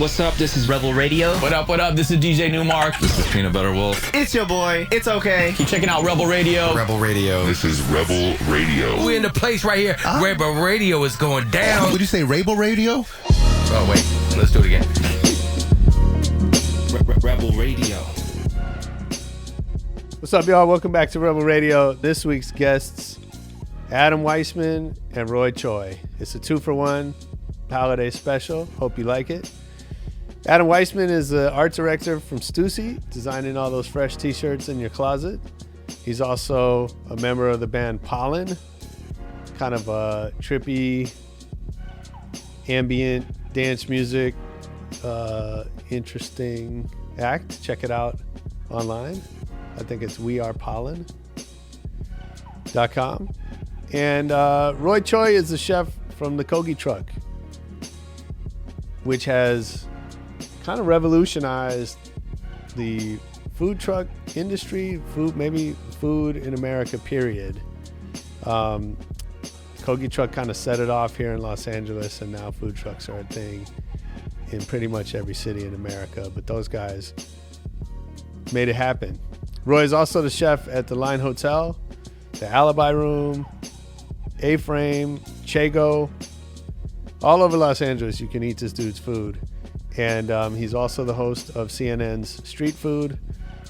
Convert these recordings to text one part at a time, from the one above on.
What's up? This is Rebel Radio. What up? What up? This is DJ Newmark. This is Peanut Butter Wolf. It's your boy. It's okay. Keep checking out Rebel Radio. Rebel Radio. This is Rebel Radio. We're in the place right here. Rebel Radio is going down. Would you say Rebel Radio? Oh, wait. Let's do it again. Rebel Radio. What's up, y'all? Welcome back to Rebel Radio. This week's guests, Adam Weissman and Roy Choi. It's a 2-for-1 holiday special. Hope you like it. Adam Weissman is the art director from Stüssy, designing all those fresh t-shirts in your closet. He's also a member of the band Pollyn, kind of a trippy, ambient dance music, interesting act. Check it out online. I think it's wearepollyn.com. And Roy Choi is the chef from the Kogi Truck, which has kind of revolutionized the food truck industry, maybe food in America, period. Kogi Truck kind of set it off here in Los Angeles, and now food trucks are a thing in pretty much every city in America. But those guys made it happen. Roy is also the chef at the Line Hotel, the Alibi Room, A-Frame, Chago. All over Los Angeles, you can eat this dude's food. And he's also the host of CNN's Street Food,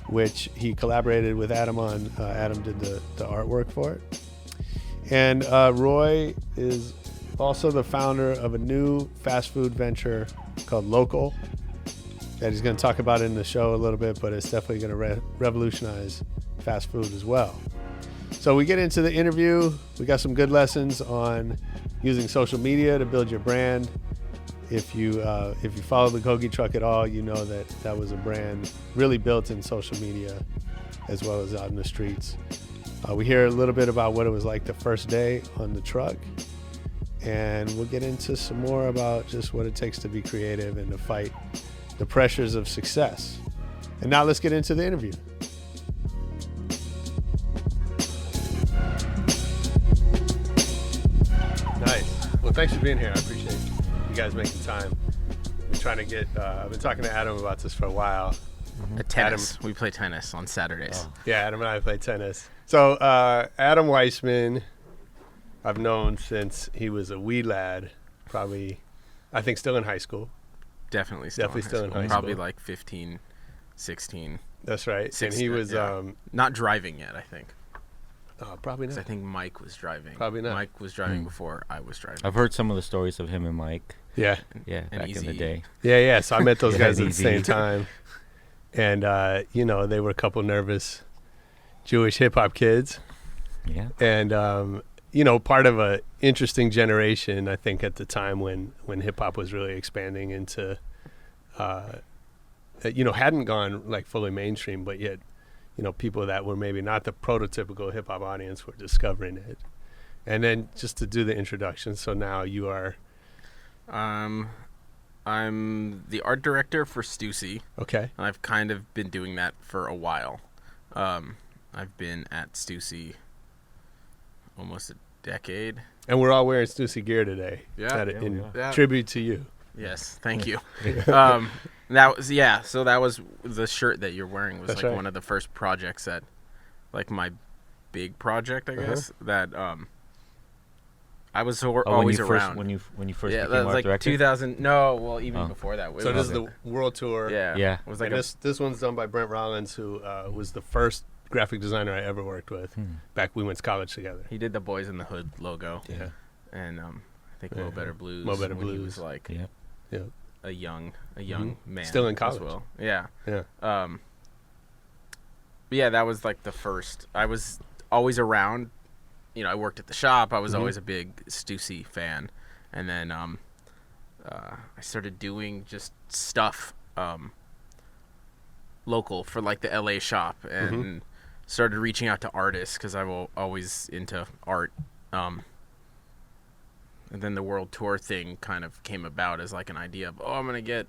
which he collaborated with Adam on. Adam did the artwork for it. And Roy is also the founder of a new fast food venture called Local that he's going to talk about in the show a little bit, but it's definitely going to revolutionize fast food as well. So we get into the interview. We got some good lessons on using social media to build your brand. If you follow the Kogi Truck at all, you know that was a brand really built in social media as well as out in the streets. We hear a little bit about what it was like the first day on the truck, and we'll get into some more about just what it takes to be creative and to fight the pressures of success. And now let's get into the interview. Nice. Well, thanks for being here. I appreciate it. You guys making time. I've been talking to Adam about this for a while. Tennis. We play tennis on Saturdays. Oh. Yeah, Adam and I play tennis. So Adam Weissman, I've known since he was a wee lad, probably, I think still in high school. Definitely still in high school. Probably like 15, 16. That's right. And he was... not driving yet, I think. Probably not. I think Mike was driving. Probably not. Mike was driving before I was driving. I've heard some of the stories of him and Mike. Yeah. Yeah, back in the day. Yeah. So I met those guys at the same time. And, they were a couple nervous Jewish hip-hop kids. Yeah. And, part of a interesting generation, I think, at the time when hip-hop was really expanding into, hadn't gone, like, fully mainstream, but yet, people that were maybe not the prototypical hip-hop audience were discovering it. And then just to do the introduction, so now you are... I'm the art director for Stüssy. Okay. And I've kind of been doing that for a while. I've been at Stüssy almost a decade. And we're all wearing Stüssy gear today. Yeah. In tribute to you. Yes, thank you. So that was the shirt that you're wearing was That's like right. one of the first projects that, like my big project, I guess, that I was always around. When you first yeah, became that was art like director? 2000. No, well, even before that. So this is the world tour. Yeah. Yeah. It was like and this one's done by Brent Rollins, who was the first graphic designer I ever worked with. Back we went to college together. he did the Boys in the Hood logo. Yeah. And I think Mo Better Blues. Mo Better when He Blues. was like a young man. Still in as college. well. Yeah. Yeah. But yeah, that was like the first. I was always around. I worked at the shop. I was always a big Stüssy fan. And then I started doing just stuff local for like the LA shop and started reaching out to artists because I'm always into art. And then the world tour thing kind of came about as like an idea of, I'm going to get,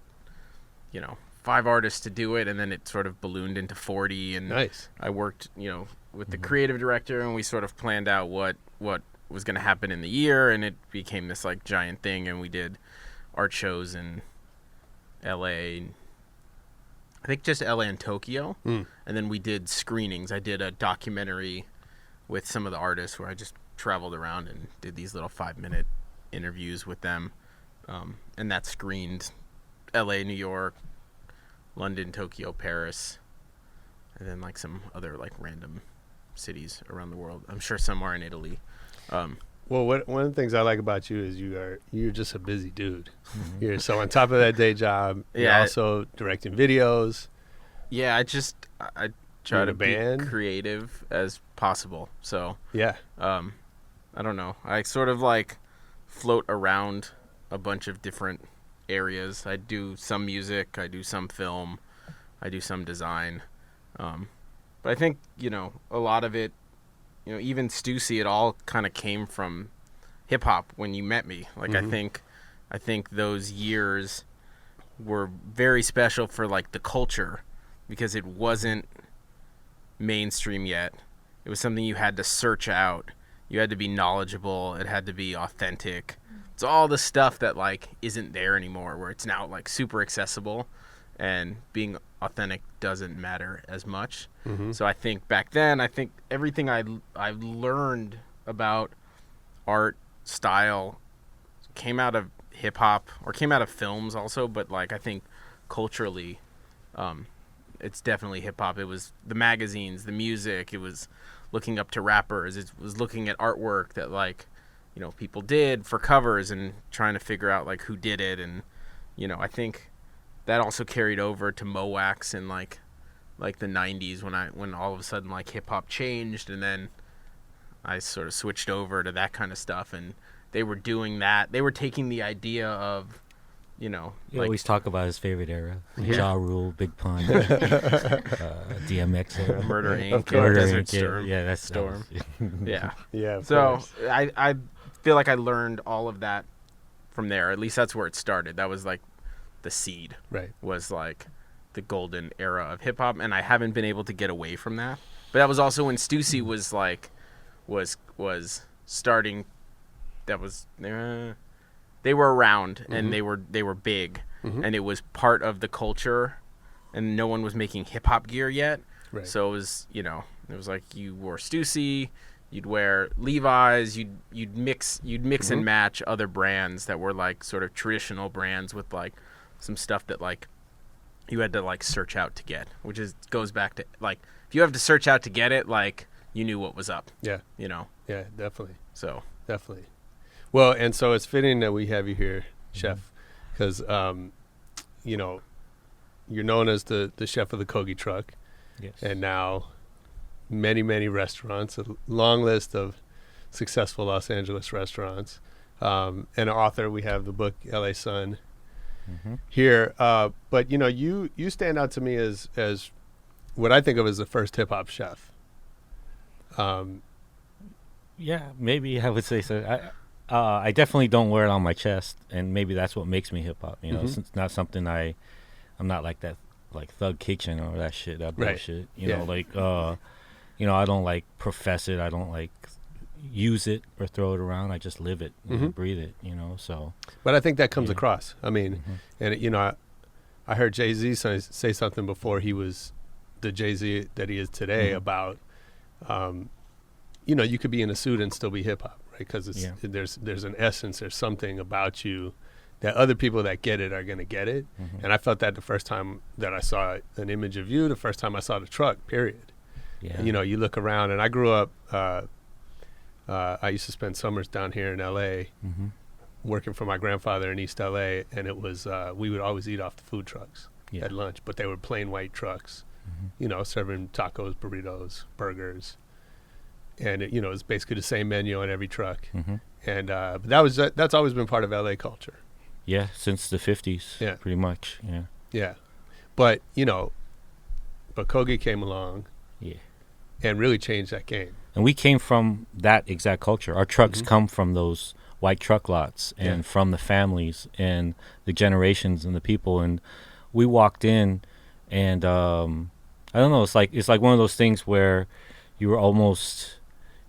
5 artists to do it. And then it sort of ballooned into 40. And nice. I worked, with the creative director, and we sort of planned out what was going to happen in the year, and it became this like giant thing, and we did art shows in LA. I think just LA and Tokyo. And then we did screenings. I did a documentary with some of the artists where I just traveled around and did these little 5-minute interviews with them. And that screened LA, New York, London, Tokyo, Paris, and then like some other like random cities around the world. I'm sure some are in Italy. Well, one of the things I like about you is you're just a busy dude. You're so on top of that day job. You're also directing videos. Yeah, I try to be band? creative as possible. So Yeah. I don't know. I sort of like float around a bunch of different areas. I do some music, I do some film, I do some design. But I think, a lot of it, even Stüssy, it all kind of came from hip hop when you met me. Like I think those years were very special for like the culture because it wasn't mainstream yet. It was something you had to search out. You had to be knowledgeable. It had to be authentic. It's all the stuff that like isn't there anymore, where it's now like super accessible, and being authentic doesn't matter as much. So I think back then, everything I learned about art style came out of hip hop or came out of films also, but like I think culturally, it's definitely hip hop. It was the magazines, the music. It was looking up to rappers. It was looking at artwork that like, people did for covers and trying to figure out like who did it. And, I think that also carried over to Mowax in like the 90s when all of a sudden like hip hop changed, and then I sort of switched over to that kind of stuff, and they were doing that. They were taking the idea of, You like, always talk about his favorite era. Ja Rule, Big Pun, DMX era. Murder Inc. Murder Desert Inc. Storm. Yeah, that's Storm. Yeah. Yeah. Of So course. I feel like I learned all of that from there. At least that's where it started. That was like the seed. Right. Was like the golden era of hip hop, and I haven't been able to get away from that. But that was also when Stüssy was like was starting. That was they were around, and they were big, and it was part of the culture, and no one was making hip hop gear yet. Right. So it was, it was like you wore Stüssy, you'd wear Levi's, you'd mix and match other brands that were like sort of traditional brands with like some stuff that like you had to like search out to get, which goes back to like if you have to search out to get it, like you knew what was up. Yeah. Yeah, Definitely. So Definitely. Well, and so it's fitting that we have you here, Chef, because, you're known as the chef of the Kogi Truck. Yes. And now many, many restaurants, a long list of successful Los Angeles restaurants. And an author, we have the book LA Sun here. But, you stand out to me as what I think of as the first hip-hop chef. Yeah, maybe I would say so. I definitely don't wear it on my chest, and maybe that's what makes me hip hop. It's not something I'm not like that, like Thug Kitchen or that shit, that bullshit. I don't like profess it. I don't like use it or throw it around. I just live it, breathe it. So. But I think that comes across. I mean, and I heard Jay-Z say something before he was the Jay-Z that he is today about, you could be in a suit and still be hip hop. Right, because there's an essence, there's something about you that other people that get it are going to get it. And I felt that the first time that I saw an image of you, the first time I saw the truck, period. Yeah. And, you look around, and I grew up, I used to spend summers down here in L.A. Working for my grandfather in East L.A., and it was, we would always eat off the food trucks at lunch, but they were plain white trucks, serving tacos, burritos, burgers. And it was basically the same menu on every truck, and but that's always been part of LA culture. Yeah, since the 50s. Yeah, pretty much. Yeah. Yeah, but but Kogi came along. Yeah. And really changed that game. And we came from that exact culture. Our trucks come from those white truck lots, and from the families and the generations and the people. And we walked in, and I don't know. It's like one of those things where you were almost.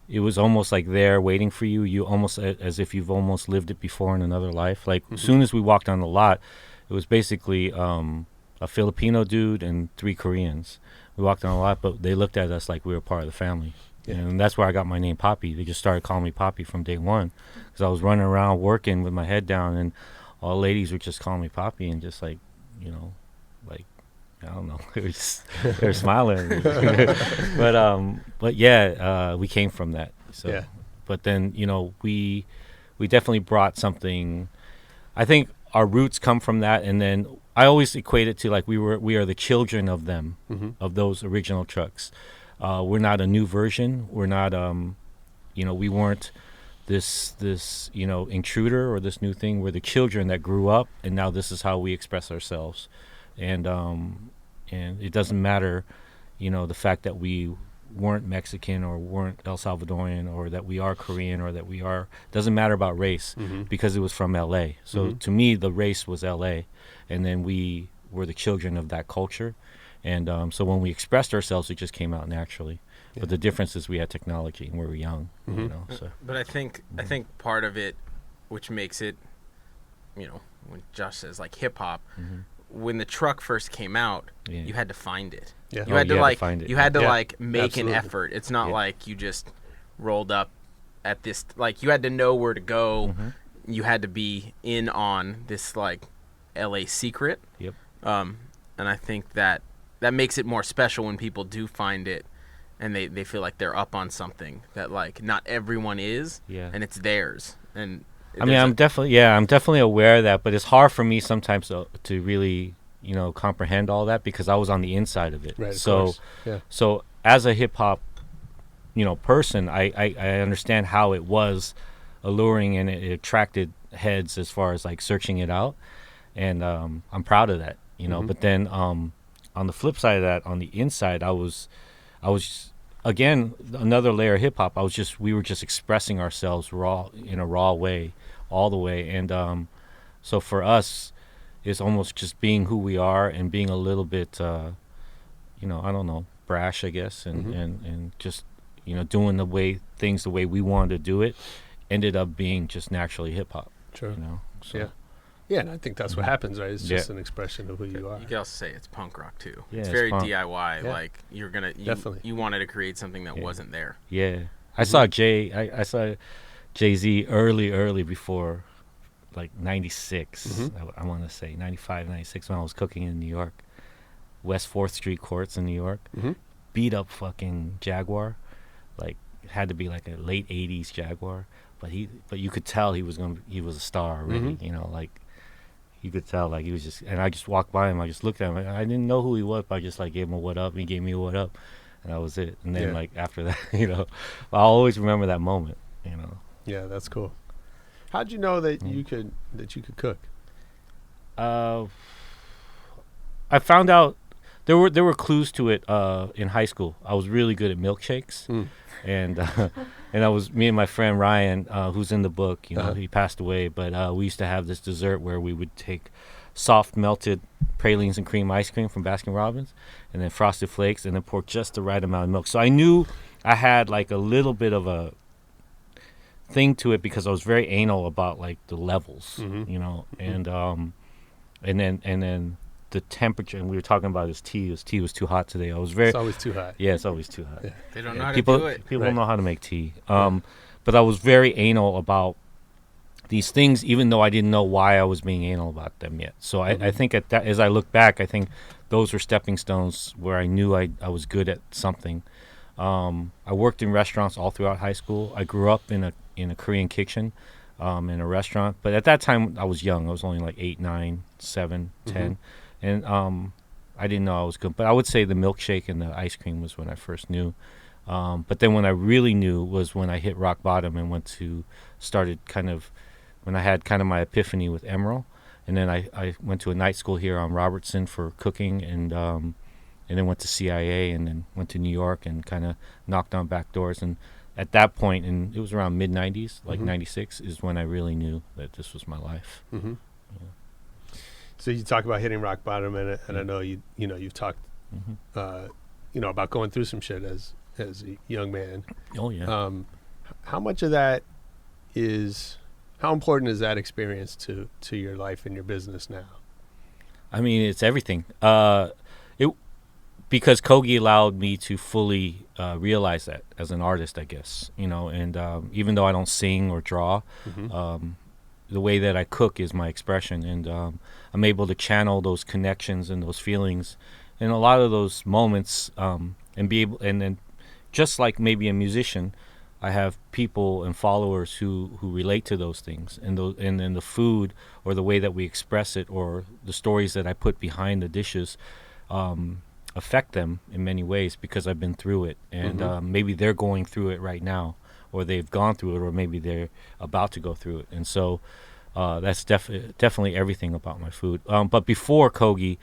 It was almost like there waiting for you. You almost as if you've almost lived it before in another life. Like as soon as we walked on the lot, it was basically a Filipino dude and 3 Koreans. We walked on a lot, but they looked at us like we were part of the family. Yeah. And that's where I got my name Poppy. They just started calling me Poppy from day one, because I was running around working with my head down, and all ladies were just calling me Poppy, and just like, you know, like, I don't know, they were smiling. But yeah, we came from that. So, Yeah. but then, you know, we definitely brought something. I think our roots come from that, and then I always equate it to like we are the children of them, of those original trucks. We're not a new version. We're not, you know, we weren't this you know, intruder or this new thing. We're the children that grew up, and now this is how we express ourselves. And it doesn't matter, you know, the fact that we weren't Mexican or weren't El Salvadorian, or that we are Korean, or that we are, doesn't matter about race, because it was from LA. So to me, the race was LA, and then we were the children of that culture. And so when we expressed ourselves, it just came out naturally. Yeah. But the difference is we had technology and we were young, you know. So. But I think part of it, which makes it, you know, when Josh says like hip hop, when the truck first came out, you had to find it. Yeah. You had to like find it. you had to like make absolutely. an effort. It's not like you just rolled up at this, like you had to know where to go. You had to be in on this like LA secret. Yep. And I think that makes it more special when people do find it, and they feel like they're up on something that like not everyone is, and it's theirs. And I mean, I'm definitely aware of that, but it's hard for me sometimes to really, you know, comprehend all that, because I was on the inside of it. Right, of so, course. Yeah. So as a hip hop, you know, person, I understand how it was alluring and it attracted heads as far as like searching it out, and I'm proud of that, you know. But then on the flip side of that, on the inside, I was again another layer of hip hop. We were just expressing ourselves in a raw way, all the way. And so for us, it's almost just being who we are and being a little bit, you know, I don't know, brash, I guess, and just, you know, doing things the way we wanted to do it, ended up being just naturally hip hop. True. You know. So. Yeah. Yeah, and I think that's what happens, right? It's just an expression of who you are. You can also say it's punk rock too. Yeah, it's very punk. DIY. Yeah. Like Definitely. you wanted to create something that wasn't there. Yeah, I saw Jay-Z early before, like 96. I want to say 95, 96, when I was cooking in New York, West 4th Street Courts in New York. Beat up fucking Jaguar, like it had to be like a late 80s Jaguar, but you could tell he was a star already. You know, like. You could tell, like, he was just, and I just walked by him, I just looked at him, I didn't know who he was, but I just, like, gave him a what up, and he gave me a what up, and that was it. And then, like, after that, you know, I'll always remember that moment, you know. Yeah, that's cool. How'd you know that you could cook? I found out there were clues to it in high school. I was really good at milkshakes, and I was, me and my friend Ryan, who's in the book, you know, he passed away, but we used to have this dessert where we would take soft melted pralines and cream ice cream from Baskin Robbins, and then Frosted Flakes, and then pour just the right amount of milk. So I knew I had like a little bit of a thing to it, because I was very anal about like the levels, you know, and then the temperature, and we were talking about his tea. His tea was too hot today. It's always too hot. Yeah, it's always too hot. Yeah. They don't know how People to do it. don't know how to make tea. But I was very anal about these things, even though I didn't know why I was being anal about them yet. So I think at that, as I look back, I think those were stepping stones where I knew I was good at something. I worked in restaurants all throughout high school. I grew up in a Korean kitchen, in a restaurant. But at that time, I was young. I was only like 8, 9, 7, 10. And I didn't know I was good. But I would say the milkshake and the ice cream was when I first knew. But then when I really knew was when I hit rock bottom and when I had kind of my epiphany with Emerald. And then I went to a night school here on Robertson for cooking, and then went to CIA, and then went to New York and kind of knocked on back doors. And at that point, and it was around mid-90s, like 96, is when I really knew that this was my life. Yeah. So you talk about hitting rock bottom, and I know you've talked, about going through some shit as a young man. Oh yeah. How much of that how important is that experience to your life and your business now? I mean, it's everything. Because Kogi allowed me to fully realize that as an artist, I guess, and even though I don't sing or draw, the way that I cook is my expression, and I'm able to channel those connections and those feelings in a lot of those moments, and then just like maybe a musician, I have people and followers who relate to those things, and then the food or the way that we express it or the stories that I put behind the dishes affect them in many ways because I've been through it, and maybe they're going through it right now, or they've gone through it, or maybe they're about to go through it. And so that's definitely everything about my food. But before Kogi,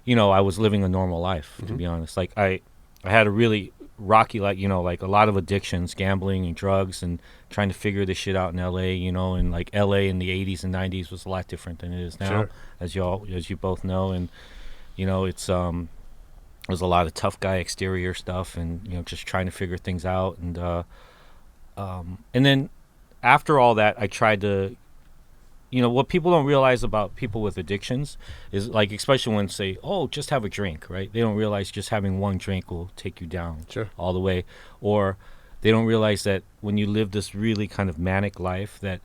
I was living a normal life, to be honest. Like I had a really rocky, like a lot of addictions, gambling and drugs, and trying to figure this shit out in LA, and like LA in the 80s and 90s was a lot different than it is now, as you both know. And it's there's a lot of tough guy exterior stuff, and just trying to figure things out, and then after all that, I tried to, what people don't realize about people with addictions is, like, especially when say, oh, just have a drink, right? They don't realize just having one drink will take you down all the way, or they don't realize that when you live this really kind of manic life, that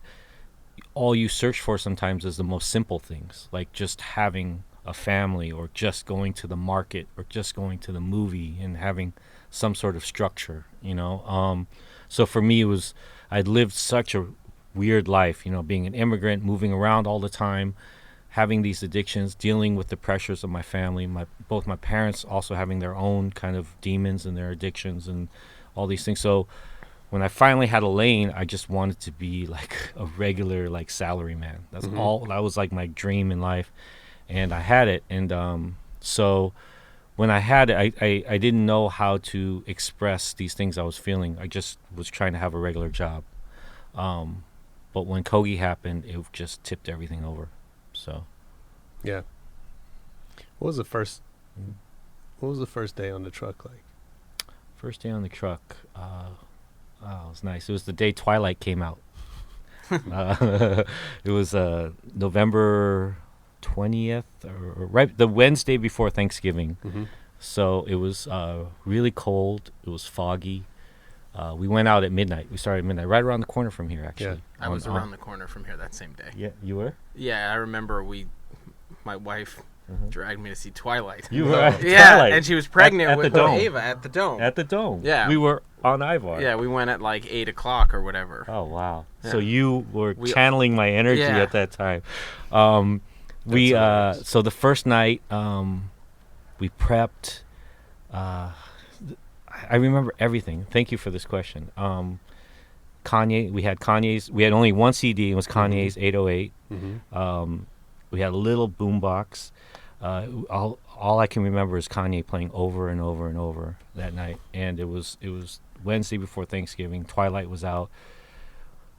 all you search for sometimes is the most simple things, like just having a family, or just going to the market, or just going to the movie and having some sort of structure, so for me, I'd lived such a weird life, being an immigrant, moving around all the time, having these addictions, dealing with the pressures of my family, both my parents also having their own kind of demons and their addictions and all these things. So when I finally had a lane, I just wanted to be like a regular, like, salary man. That's all. That was like my dream in life. And I had it, and so when I had it, I didn't know how to express these things I was feeling. I just was trying to have a regular job. But when Kogi happened, it just tipped everything over. So, yeah. What was the first day on the truck like? First day on the truck, it was nice. It was the day Twilight came out. It was November 20th, or right the Wednesday before Thanksgiving. So it was really cold. It was foggy. We went out at midnight. We started at midnight, right around the corner from here, actually. Yeah. I was around the corner from here that same day. Yeah, you were? Yeah, I remember my wife dragged me to see Twilight. You were at yeah, Twilight. and she was pregnant with Dome. Ava at the Dome. At the Dome. Yeah. We were on Ivar. Yeah, we went at like 8 o'clock or whatever. Oh, wow. Yeah. So you were channeling my energy at that time. So the first night, we prepped. I remember everything. Thank you for this question. Kanye, we had only one CD. It was Kanye's 808. We had a little boombox. All I can remember is Kanye playing over and over and over that night. And it was Wednesday before Thanksgiving. Twilight was out.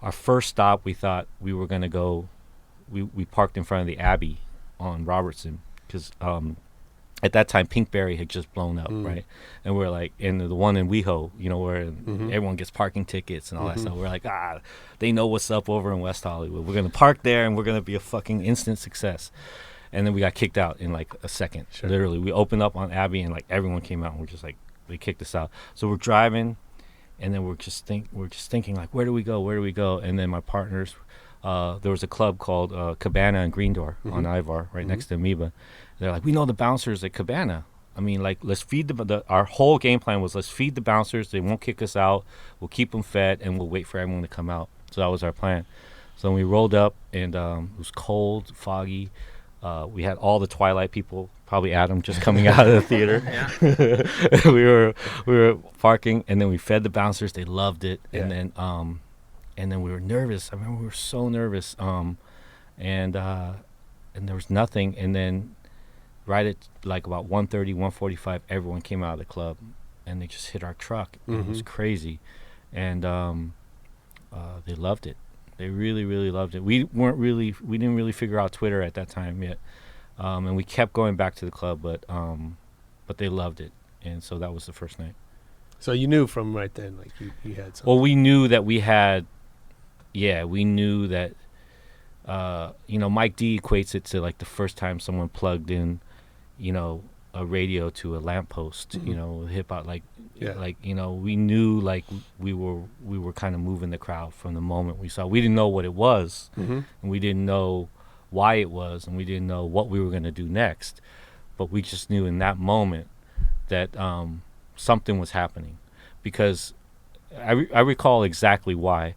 Our first stop, we thought we were going to go. We parked in front of the Abbey on Robertson because at that time Pinkberry had just blown up, right? And we're like, and the one in WeHo, where everyone gets parking tickets and all that stuff. We're like, they know what's up over in West Hollywood. We're gonna park there and we're gonna be a fucking instant success. And then we got kicked out in like a second. Literally, we opened up on Abbey and like everyone came out and we're just like, they kicked us out. So we're driving, and then we're just thinking like, where do we go? And then my partners. There was a club called Cabana in Green Door on Ivar, right next to Amoeba. They're like, we know the bouncers at Cabana. I mean, like, let's feed our whole game plan was, let's feed the bouncers. They won't kick us out. We'll keep them fed, and we'll wait for everyone to come out. So that was our plan. So we rolled up, and it was cold, foggy. We had all the Twilight people, probably Adam, just coming out of the theater. we were parking, and then we fed the bouncers. They loved it, and then we were nervous. I remember we were so nervous. And there was nothing. And then right at like about 1:30, 1:45, everyone came out of the club, and they just hit our truck. It was crazy. And they loved it. They really, really loved it. We didn't really figure out Twitter at that time yet. And we kept going back to the club, but they loved it. And so that was the first night. So you knew from right then, like you had something. Well, we knew that we had. Yeah, we knew that Mike D equates it to like the first time someone plugged in, a radio to a lamppost. Hip hop, like we knew like we were kind of moving the crowd from the moment we saw. We didn't know what it was, and we didn't know why it was, and we didn't know what we were going to do next, but we just knew in that moment that something was happening, because I recall exactly why.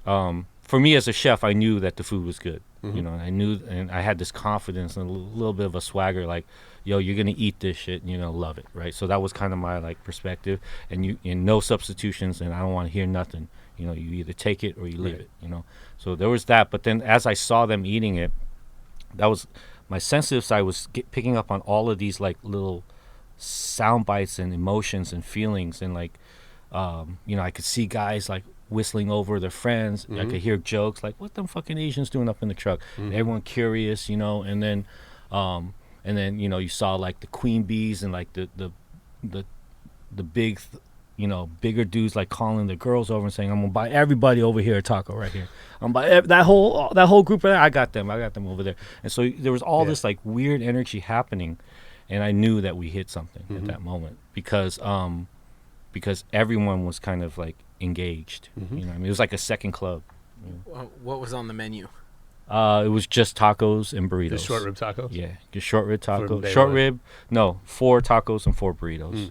For me as a chef, I knew that the food was good. I knew, and I had this confidence and a little bit of a swagger, like, yo, you're gonna eat this shit and you're gonna love it, right? So that was kind of my like perspective, and no substitutions, and I don't want to hear nothing. You either take it or you leave it. So there was that. But then as I saw them eating it, that was my sensitive side was picking up on all of these like little sound bites and emotions and feelings, and like I could see guys like whistling over their friends. I could hear jokes like, what them fucking Asians doing up in the truck? Everyone curious, and then you saw like the queen bees and like the big bigger dudes like calling the girls over and saying, I'm gonna buy everybody over here a taco right here. I'm gonna buy that whole group of that. I got them over there. And so there was all this like weird energy happening, and I knew that we hit something at that moment, because everyone was kind of like engaged. It was like a second club. What was on the menu? It was just tacos and burritos. The short rib taco? Yeah, just short rib taco. 4 tacos and 4 burritos.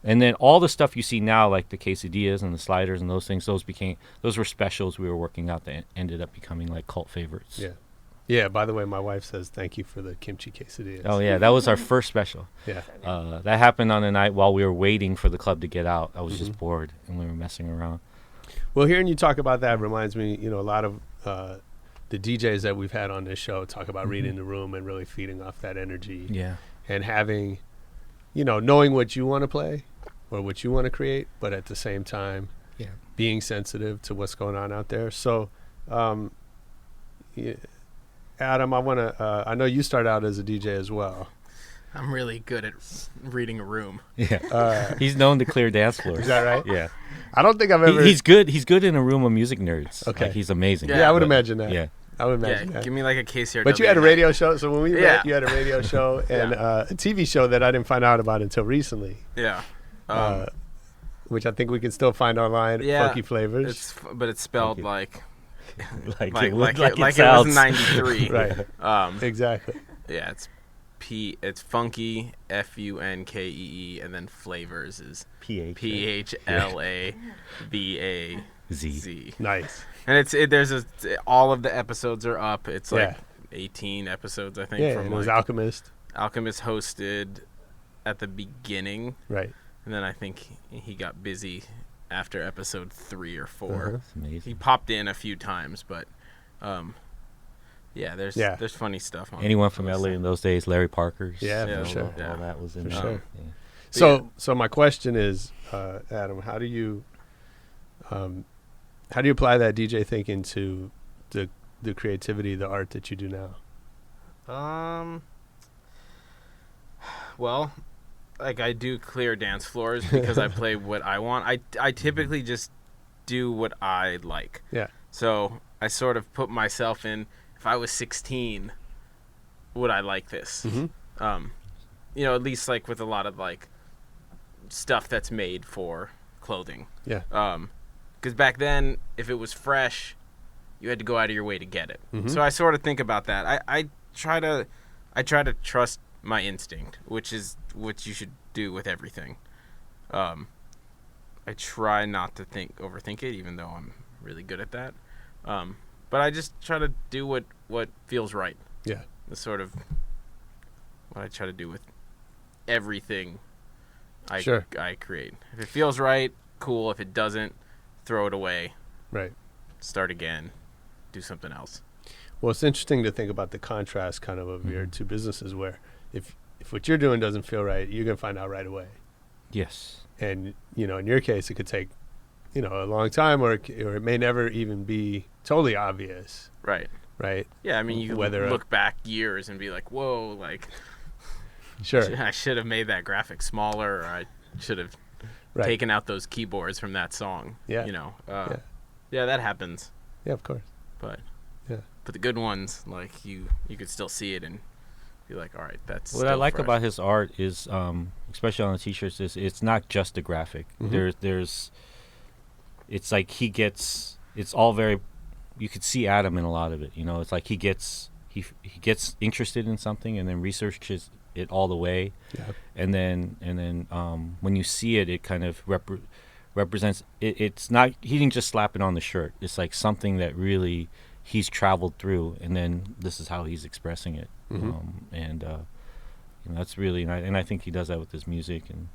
And then all the stuff you see now, like the quesadillas and the sliders and those things, those were specials we were working out that ended up becoming like cult favorites. Yeah. Yeah, by the way, my wife says thank you for the kimchi quesadillas. Oh, yeah, that was our first special. Yeah. That happened on a night while we were waiting for the club to get out. I was just bored, and we were messing around. Well, hearing you talk about that reminds me, a lot of the DJs that we've had on this show talk about reading the room and really feeding off that energy. Yeah. And having, knowing what you want to play or what you want to create, but at the same time, being sensitive to what's going on out there. So, Adam, I know you started out as a DJ as well. I'm really good at reading a room. Yeah. He's known to clear dance floors. Is that right? Yeah. I don't think I've ever... He's good in a room of music nerds. Okay. Like, he's amazing. Yeah, I would imagine that. Yeah. I would imagine that. Give me like a KCRW. But you had a radio show, so when we met, you had a radio show and Yeah. a TV show that I didn't find out about until recently. Yeah. Which I think we can still find online. Yeah. Funky Flavors. But it's spelled like like it it was sounds. 93. Right. Exactly. Yeah, it's funky, FUNKEE, and then flavors is PHLAVAZ. Nice. And all of the episodes are up. It's like 18 episodes, I think. Yeah, from and it was like, Alchemist. Alchemist hosted at the beginning. Right. And then I think he got busy after episode 3 or 4. That's amazing. He popped in a few times, but there's funny stuff on Anyone from LA in those days, Larry Parker's. Yeah, for sure. All that was in For there. sure. Yeah. So my question is, Adam, how do you apply that DJ thinking to the creativity, the art that you do now? Well, like I do clear dance floors because I play what I want. I typically just do what I like. Yeah. So I sort of put myself in, if I was 16, would I like this? At least like with a lot of like stuff that's made for clothing. Yeah. Because back then, if it was fresh, you had to go out of your way to get it. So I sort of think about that. I try to trust my instinct, which is what you should do with everything. I try not to overthink it, even though I'm really good at that. But I just try to do what feels right. Yeah. That's sort of what I try to do with everything I create. If it feels right, cool. If it doesn't, throw it away. Right. Start again. Do something else. Well, it's interesting to think about the contrast kind of your two businesses, where if what you're doing doesn't feel right, you're going to find out right away. Yes. And, in your case, it could take, a long time, or it may never even be totally obvious. Right. Right. Yeah, I mean, you can look back years and be like, whoa, like, sure, I should have made that graphic smaller, or I should have taken out those keyboards from that song. Yeah. Yeah, that happens. Yeah, of course. But But the good ones, like you could still see it and be like, all right, that's What I still like fresh. about his art is, especially on the t-shirts, is it's not just the graphic. There's, it's like it's all very, you could see Adam in a lot of it. You know, it's like he gets interested in something and then researches it all the way, and then when you see it, it kind of represents. It's not, he didn't just slap it on the shirt. It's like something that really he's traveled through, and then this is how he's expressing it. That's really, and I think he does that with his music. And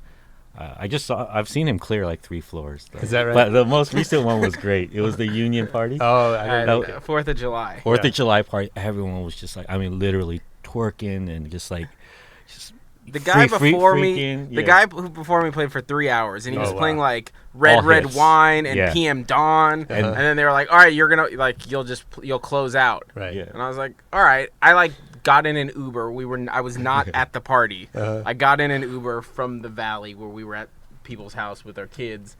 I've seen him clear like 3 floors. Is that right? But the most recent one was great. It was the Union Party. Oh, I didn't know. 4th of July. 4th of July party. Everyone was just like, I mean, literally twerking and just The guy before me, freaking, the guy who before me played for 3 hours, and he was wow. playing like All Red hits. Wine and Yeah. PM Dawn, and then they were like, all right, you're gonna like you'll close out, Right. Yeah. and I was like, all right. I like got in an Uber. I was not at the party. I got in an Uber from the Valley where we were at people's house with our kids.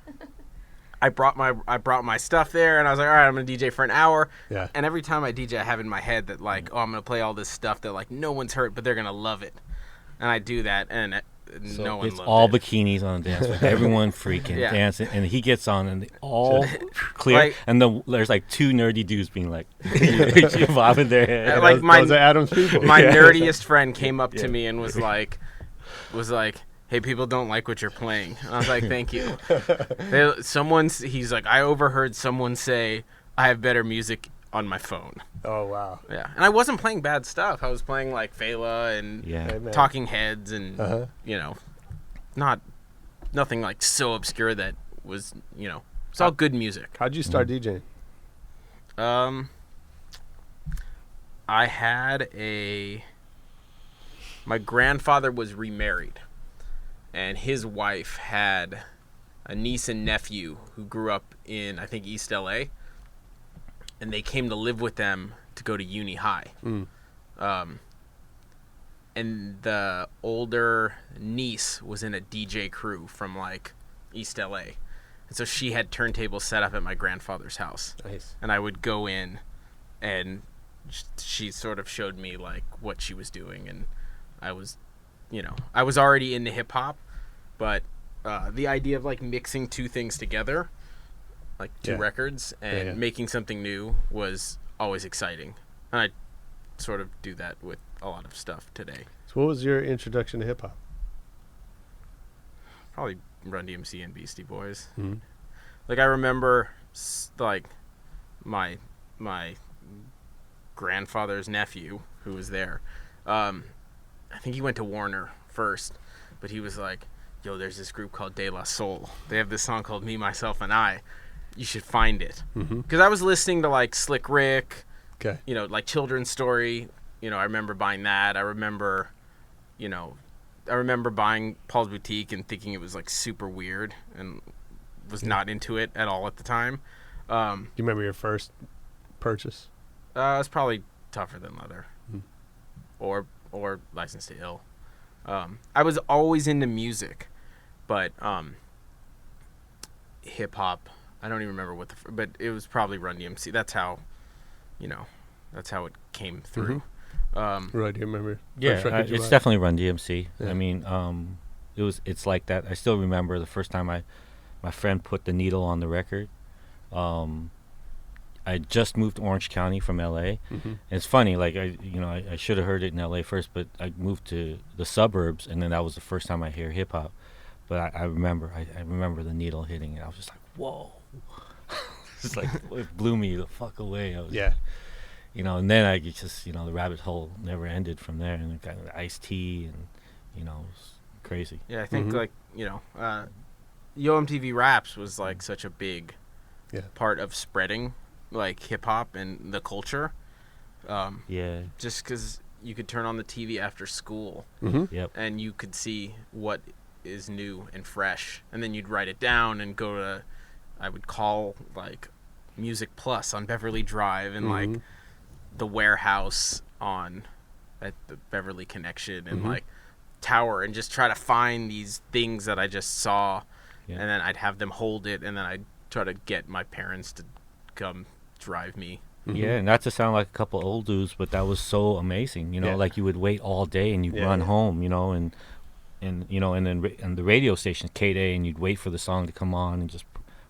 I brought my stuff there, and I was like, all right, I'm gonna DJ for an hour. Yeah. And every time I DJ, I have in my head that like, oh, I'm gonna play all this stuff that like no one's heard, but they're gonna love it. And I do that, and So no one it's loved all it. bikinis on the dance floor. Everyone freaking Yeah. dancing, and he gets on, and they all clear. Like- and there's like 2 nerdy dudes being like, bobbing their head. And, like, Those are Adam's people. My nerdiest friend came up to me and was like, hey, people don't like what you're playing. And I was like, thank you. He's like, I overheard someone say I have better music on my phone. Oh, wow. Yeah, and I wasn't playing bad stuff. I was playing like Fela and Yeah. Hey, man. Talking Heads and nothing like so obscure that was it's all good music. How'd you start DJing? I had my grandfather was remarried, and his wife had a niece and nephew who grew up in, I think, East LA, and they came to live with them to go to uni high. And the older niece was in a DJ crew from like East LA. And so she had turntables set up at my grandfather's house. Nice. And I would go in, and she sort of showed me like what she was doing, and I was already into hip hop, but the idea of like mixing 2 things together, like 2 records, and making something new was always exciting. And I sort of do that with a lot of stuff today. So what was your introduction to hip-hop? Probably Run DMC and Beastie Boys. Mm-hmm. Like I remember like my grandfather's nephew who was there. I think he went to Warner first, but he was like, yo, there's this group called De La Soul. They have this song called Me, Myself, and I. You should find it. Because I was listening to like Slick Rick, Okay. like Children's Story. I remember buying that. I remember buying Paul's Boutique and thinking it was like super weird and was not into it at all at the time. Do you remember your first purchase? It was probably Tougher Than Leather, or License to Ill. I was always into music, but hip hop. I don't even remember but it was probably Run DMC. That's how it came through. Roy, do you remember? Yeah, first record you it's bought? definitely Run DMC. Yeah. I mean, it's like that. I still remember the first time my friend put the needle on the record. I just moved to Orange County from LA. And it's funny, like I should have heard it in LA first, but I moved to the suburbs, and then that was the first time I hear hip hop. But I remember the needle hitting, and I was just like, whoa. It's like it blew me the fuck away. I was, and then I just the rabbit hole never ended from there, and it got Ice-T, and it was crazy. Yeah, I think like Yo MTV Raps was like such a big part of spreading like hip hop and the culture. Just because you could turn on the TV after school, Yep. and you could see what is new and fresh, and then you'd write it down and go to. I would call like Music Plus on Beverly Drive and like the Warehouse at the Beverly Connection and like Tower, and just try to find these things that I just saw, and then I'd have them hold it, and then I'd try to get my parents to come drive me Yeah, not to sound like a couple old dudes, but that was so amazing. You know, Yeah. like you would wait all day and you'd Yeah, run yeah. home. You know, and you know, and then and the radio station K-Day, and you'd wait for the song to come on and just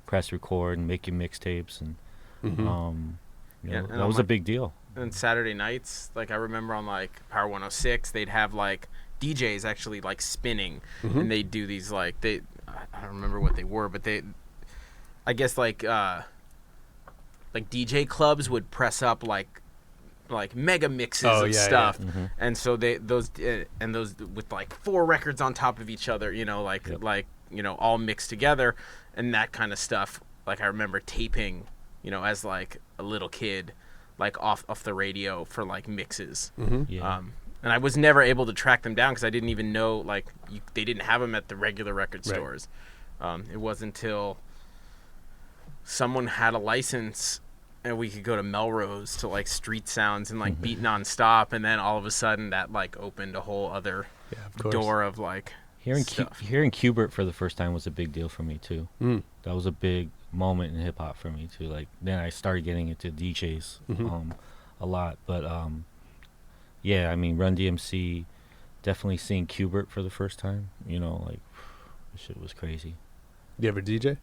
press record and make your mixtapes, and you Yeah, know, and that on was my- a big deal. And Saturday nights, like I remember on like Power 106, they'd have like DJs actually like spinning, and they'd do these like I don't remember what they were, but I guess like DJ clubs would press up like mega mixes Oh, of yeah, stuff, Mm-hmm. and so those with like 4 records on top of each other, you know, like you know, all mixed together, and that kind of stuff. Like I remember taping, you know, as like a little kid, like off the radio for like mixes. Yeah. And I was never able to track them down because I didn't even know like they didn't have them at the regular record Right. stores. It wasn't until someone had a license and we could go to Melrose to like Street Sounds and like beat nonstop, and then all of a sudden that like opened a whole other Yeah, of course. door of like Hearing stuff. hearing Qbert for the first time was a big deal for me too. Mm. That was a big moment in hip hop for me too. Like then I started getting into DJs a lot, but yeah, I mean Run DMC, definitely seeing Qbert for the first time. You know, like this shit was crazy. You ever DJ?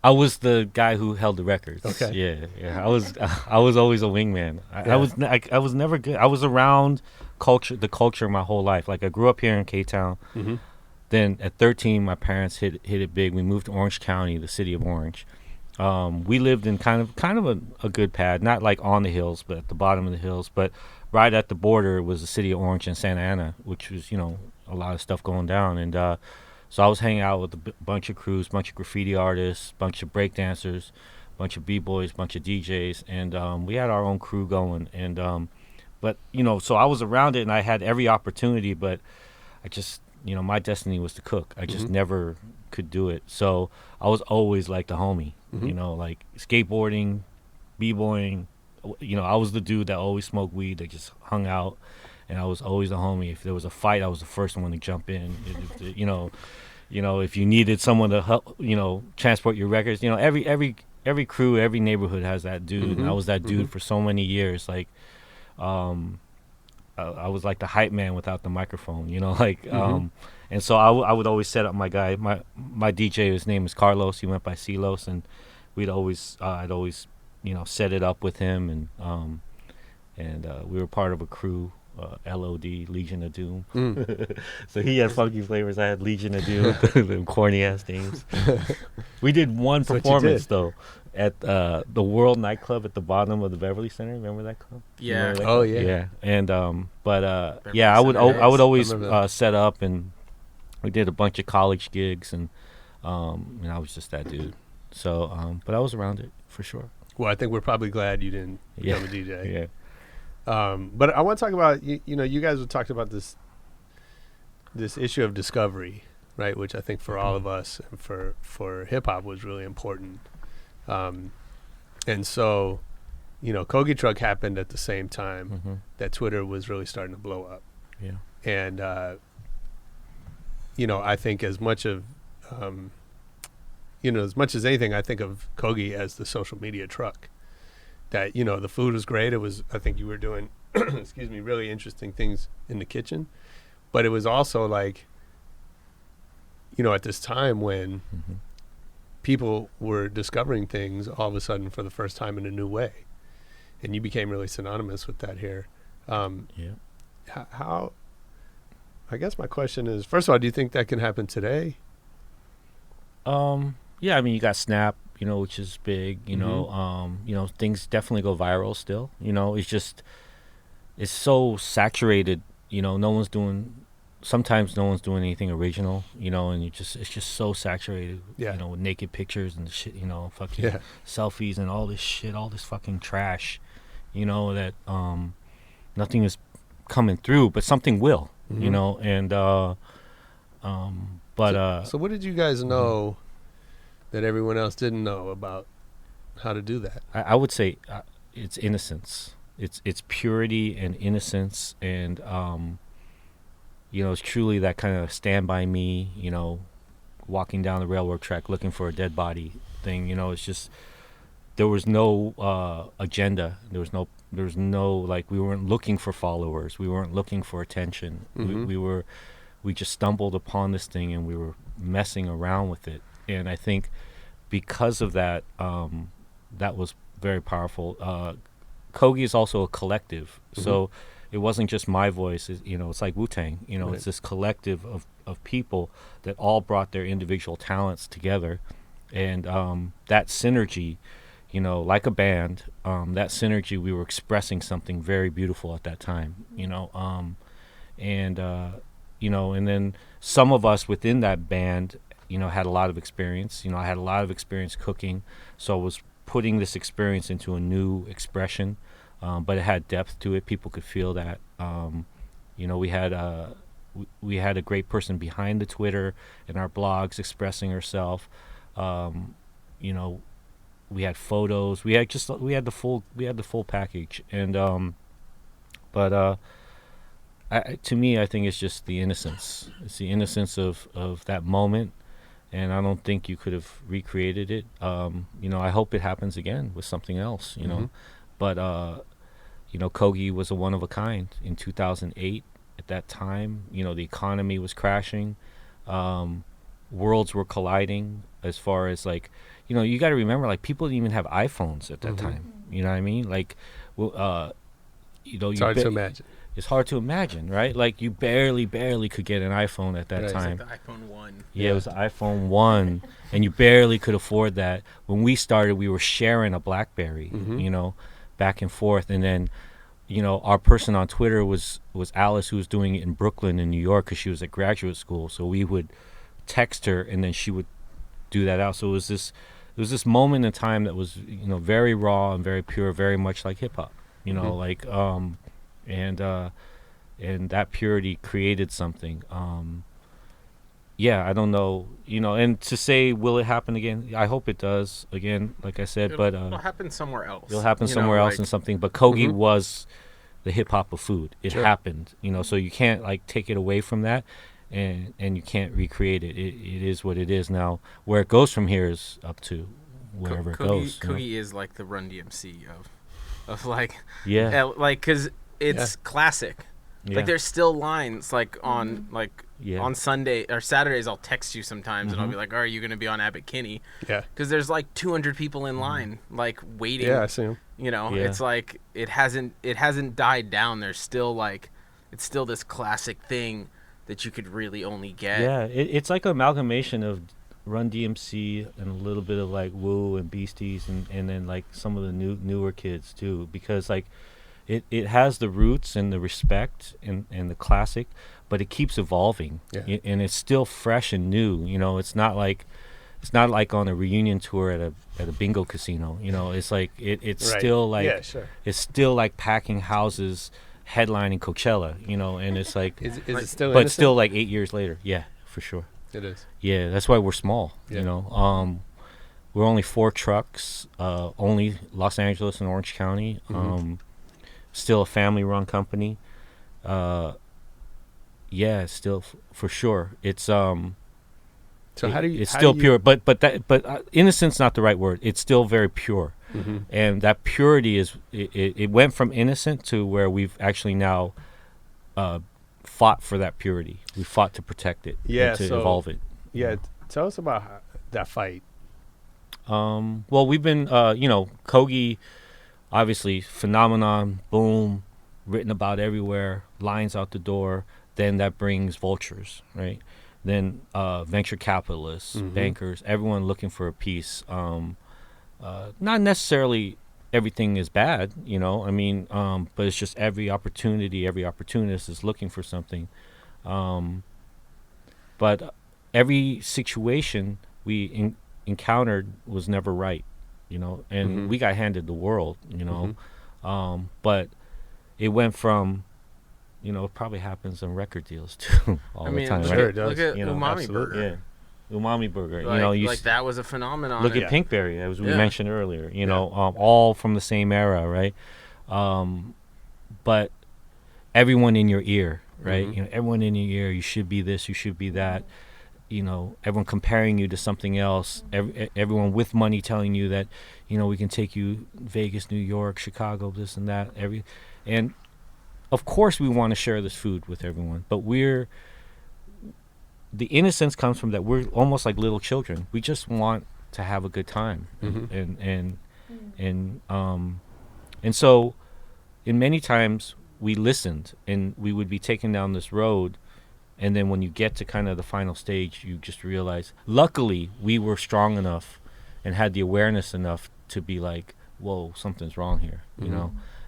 I was the guy who held the records. Okay. Yeah. I was always a wingman. I was never good. I was around the culture my whole life. Like I grew up here in K-Town. Then at 13, my parents hit it big. We moved to Orange County, the city of Orange. We lived in kind of a good pad, not like on the hills, but at the bottom of the hills. But right at the border was the city of Orange and Santa Ana, which was, you know, a lot of stuff going down. And so I was hanging out with a bunch of crews, bunch of graffiti artists, bunch of breakdancers, bunch of b-boys, bunch of DJs, and we had our own crew going. And but you know, so I was around it, and I had every opportunity, but I just, you know, my destiny was to cook. I just never could do it. So I was always like the homie, you know, like skateboarding, b-boying. You know, I was the dude that always smoked weed, that just hung out, and I was always the homie. If there was a fight, I was the first one to jump in. You know, if you needed someone to help, you know, transport your records, you know, every crew, every neighborhood has that dude, and I was that dude for so many years. Like, I was like the hype man without the microphone, you know, like, and so I would always set up my guy, my DJ. His name is Carlos. He went by Silos, and I'd always, you know, set it up with him, and we were part of a crew. LOD, Legion of Doom. So he had Funky Flavors. I had Legion of Doom. Them corny ass names. We did one That's what you performance did. though at the World nightclub at the bottom of the Beverly Center. Remember that club? You Yeah. remember that Oh, club? yeah. Yeah. And yeah, Beverly I would Center I would days. always I remember that. set up, and we did a bunch of college gigs, and I was just that dude. So but I was around it for sure. Well, I think we're probably glad you didn't become a DJ. Yeah. But I want to talk about you know, you guys have talked about this issue of discovery, right? Which I think for all of us and for hip hop was really important. And so, you know, Kogi Truck happened at the same time that Twitter was really starting to blow up. Yeah. And you know, I think as much of you know, as much as anything, I think of Kogi as the social media truck. That, you know, the food was great. It was, I think you were doing, excuse me, really interesting things in the kitchen. But it was also like, you know, at this time when people were discovering things all of a sudden for the first time in a new way. And you became really synonymous with that here. Yeah. How, I guess my question is, first of all, do you think that can happen today? Yeah, I mean, you got Snap, you know, which is big, you know, things definitely go viral still, you know, it's so saturated, you know, sometimes no one's doing anything original, you know, and it's just so saturated, Yeah. you know, with naked pictures and shit, you know, fucking Yeah. selfies and all this shit, all this fucking trash, you know, that, nothing is coming through, but something will, you know, and, So what did you guys know that everyone else didn't know about how to do that? I would say it's innocence. It's purity and innocence, and you know, it's truly that kind of Stand By Me, you know, walking down the railroad track looking for a dead body thing. You know, it's just there was no agenda. There was no like, we weren't looking for followers. We weren't looking for attention. We just stumbled upon this thing and we were messing around with it. And I think because of that, that was very powerful. Kogi is also a collective, so it wasn't just my voice. It's like Wu-Tang. It's this collective of people that all brought their individual talents together, and that synergy, like a band, that synergy, we were expressing something very beautiful at that time. And then some of us within that band, had a lot of experience. I had a lot of experience cooking, so I was putting this experience into a new expression, but it had depth to it. People could feel that. We had a great person behind the Twitter and our blogs expressing herself. We had photos. We had the full package. And to me, I think it's just the innocence. It's the innocence of that moment. And I don't think you could have recreated it. I hope it happens again with something else, But, Kogi was a one of a kind in 2008. At that time, the economy was crashing. Worlds were colliding as far as, like, you got to remember, like, people didn't even have iPhones at that time. You know what I mean? Like, it's hard to imagine. It's hard to imagine, right? Like, you barely could get an iPhone at that time. It's like the iPhone 1. Yeah, it was the iPhone 1, and you barely could afford that. When we started, we were sharing a BlackBerry, back and forth. And then, our person on Twitter was Alice, who was doing it in Brooklyn and New York because she was at graduate school. So we would text her, and then she would do that out. So it was this moment in time that was, very raw and very pure, very much like hip-hop, like... And that purity created something. I don't know, and to say, will it happen again? I hope it does again, like I said, it'll happen somewhere else. It'll happen somewhere else in something, but Kogi was the hip hop of food. It happened, so you can't, like, take it away from that, and you can't recreate it. It is what it is now. Where it goes from here is up to wherever it goes. Kogi is like the Run DMC of like, like, because it's classic. Like, there's still lines, like, on on Sunday or Saturdays, I'll text you sometimes and I'll be like, "Are you going to be on Abbot Kinney?" Yeah. Because there's like 200 people in line, like, waiting. Yeah, I see them. It's like it hasn't died down. There's still, like, it's still this classic thing that you could really only get. Yeah, it's like an amalgamation of Run DMC and a little bit of, like, Wu and Beasties and then, like, some of the newer kids too, because, like, It has the roots and the respect and the classic, but it keeps evolving, and it's still fresh and new. It's not like on a reunion tour at a bingo casino. It's like it's still like it's still like packing houses, headlining Coachella. And it's like is it still? But innocent? still, like 8 years later, for sure. It is. Yeah, that's why we're small. We're only 4 trucks, only Los Angeles and Orange County. Still a family-run company. Still for sure. It's So how do you? It's still pure, but innocence not the right word. It's still very pure, and that purity is it went from innocent to where we've actually now fought for that purity. We fought to protect it, and to evolve it. Yeah, tell us about that fight. Well, we've been, Kogi. Obviously, phenomenon, boom, written about everywhere, lines out the door. Then that brings vultures, right? Then venture capitalists, bankers, everyone looking for a piece. Not necessarily everything is bad, but it's just every opportunist is looking for something. But every situation we encountered was never right. And we got handed the world, but it went from, it probably happens in record deals too all the time, sure right? it does. Look at Umami absolutely. Burger. Yeah, Umami Burger. Like that was a phenomenon. Look at Pinkberry, as we mentioned earlier. All from the same era, right? But everyone in your ear, right? Everyone in your ear. You should be this. You should be that. everyone comparing you to something else, everyone with money telling you that, we can take you Vegas, New York, Chicago, this and that, and of course we want to share this food with everyone, but the innocence comes from that we're almost like little children. We just want to have a good time, and so in many times we listened, and we would be taken down this road, and then when you get to kind of the final stage, you just realize, luckily we were strong enough and had the awareness enough to be like, whoa, something's wrong here,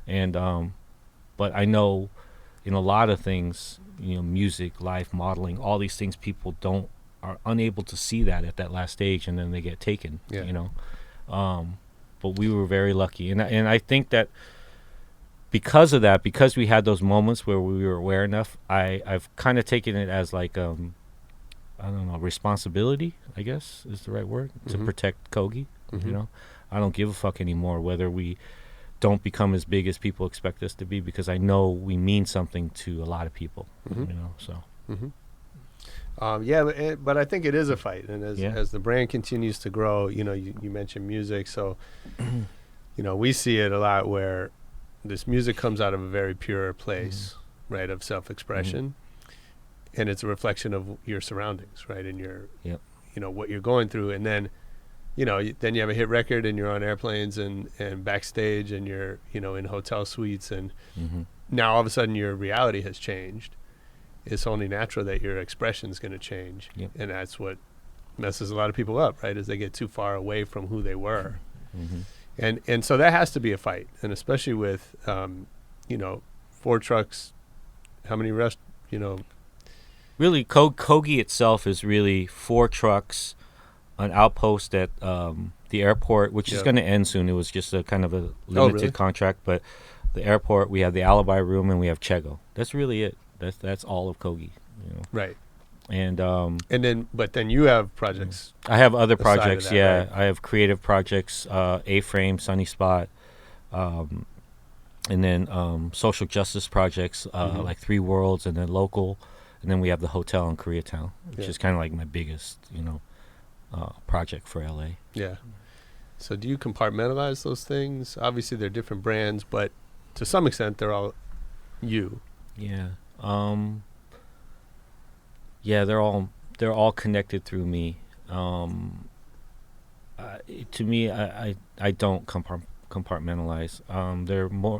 and but I know in a lot of things, music, life, modeling, all these things, people are unable to see that at that last stage, and then they get taken. But we were very lucky, and I think that because of that, because we had those moments where we were aware enough, I've kind of taken it as like I don't know, responsibility, I guess is the right word, to protect Kogi. I don't give a fuck anymore whether we don't become as big as people expect us to be, because I know we mean something to a lot of people. So. But I think it is a fight, and as the brand continues to grow, you mentioned music, so we see it a lot where this music comes out of a very pure place, right, of self-expression, and it's a reflection of your surroundings, right, and your what you're going through, and then then you have a hit record, and you're on airplanes and backstage, and you're in hotel suites, and now all of a sudden your reality has changed. It's only natural that your expression is going to change, and that's what messes a lot of people up, right? As they get too far away from who they were, and so that has to be a fight, and especially with 4 trucks, how many Really, Kogi itself is really 4 trucks, an outpost at the airport, which is going to end soon. It was just a kind of a limited contract, but the airport, we have the Alibi Room, and we have Chego. That's really it. That's all of Kogi, Right. And then you have projects. I have other projects. That, right? I have creative projects, A-Frame, Sunny Spot, and then social justice projects like 3 Worlds, and then local, and then we have the hotel in Koreatown, which is kind of like my biggest, project for LA. Yeah. So do you compartmentalize those things? Obviously, they're different brands, but to some extent, they're all you. Yeah. They're all connected through me. To me, I don't compartmentalize.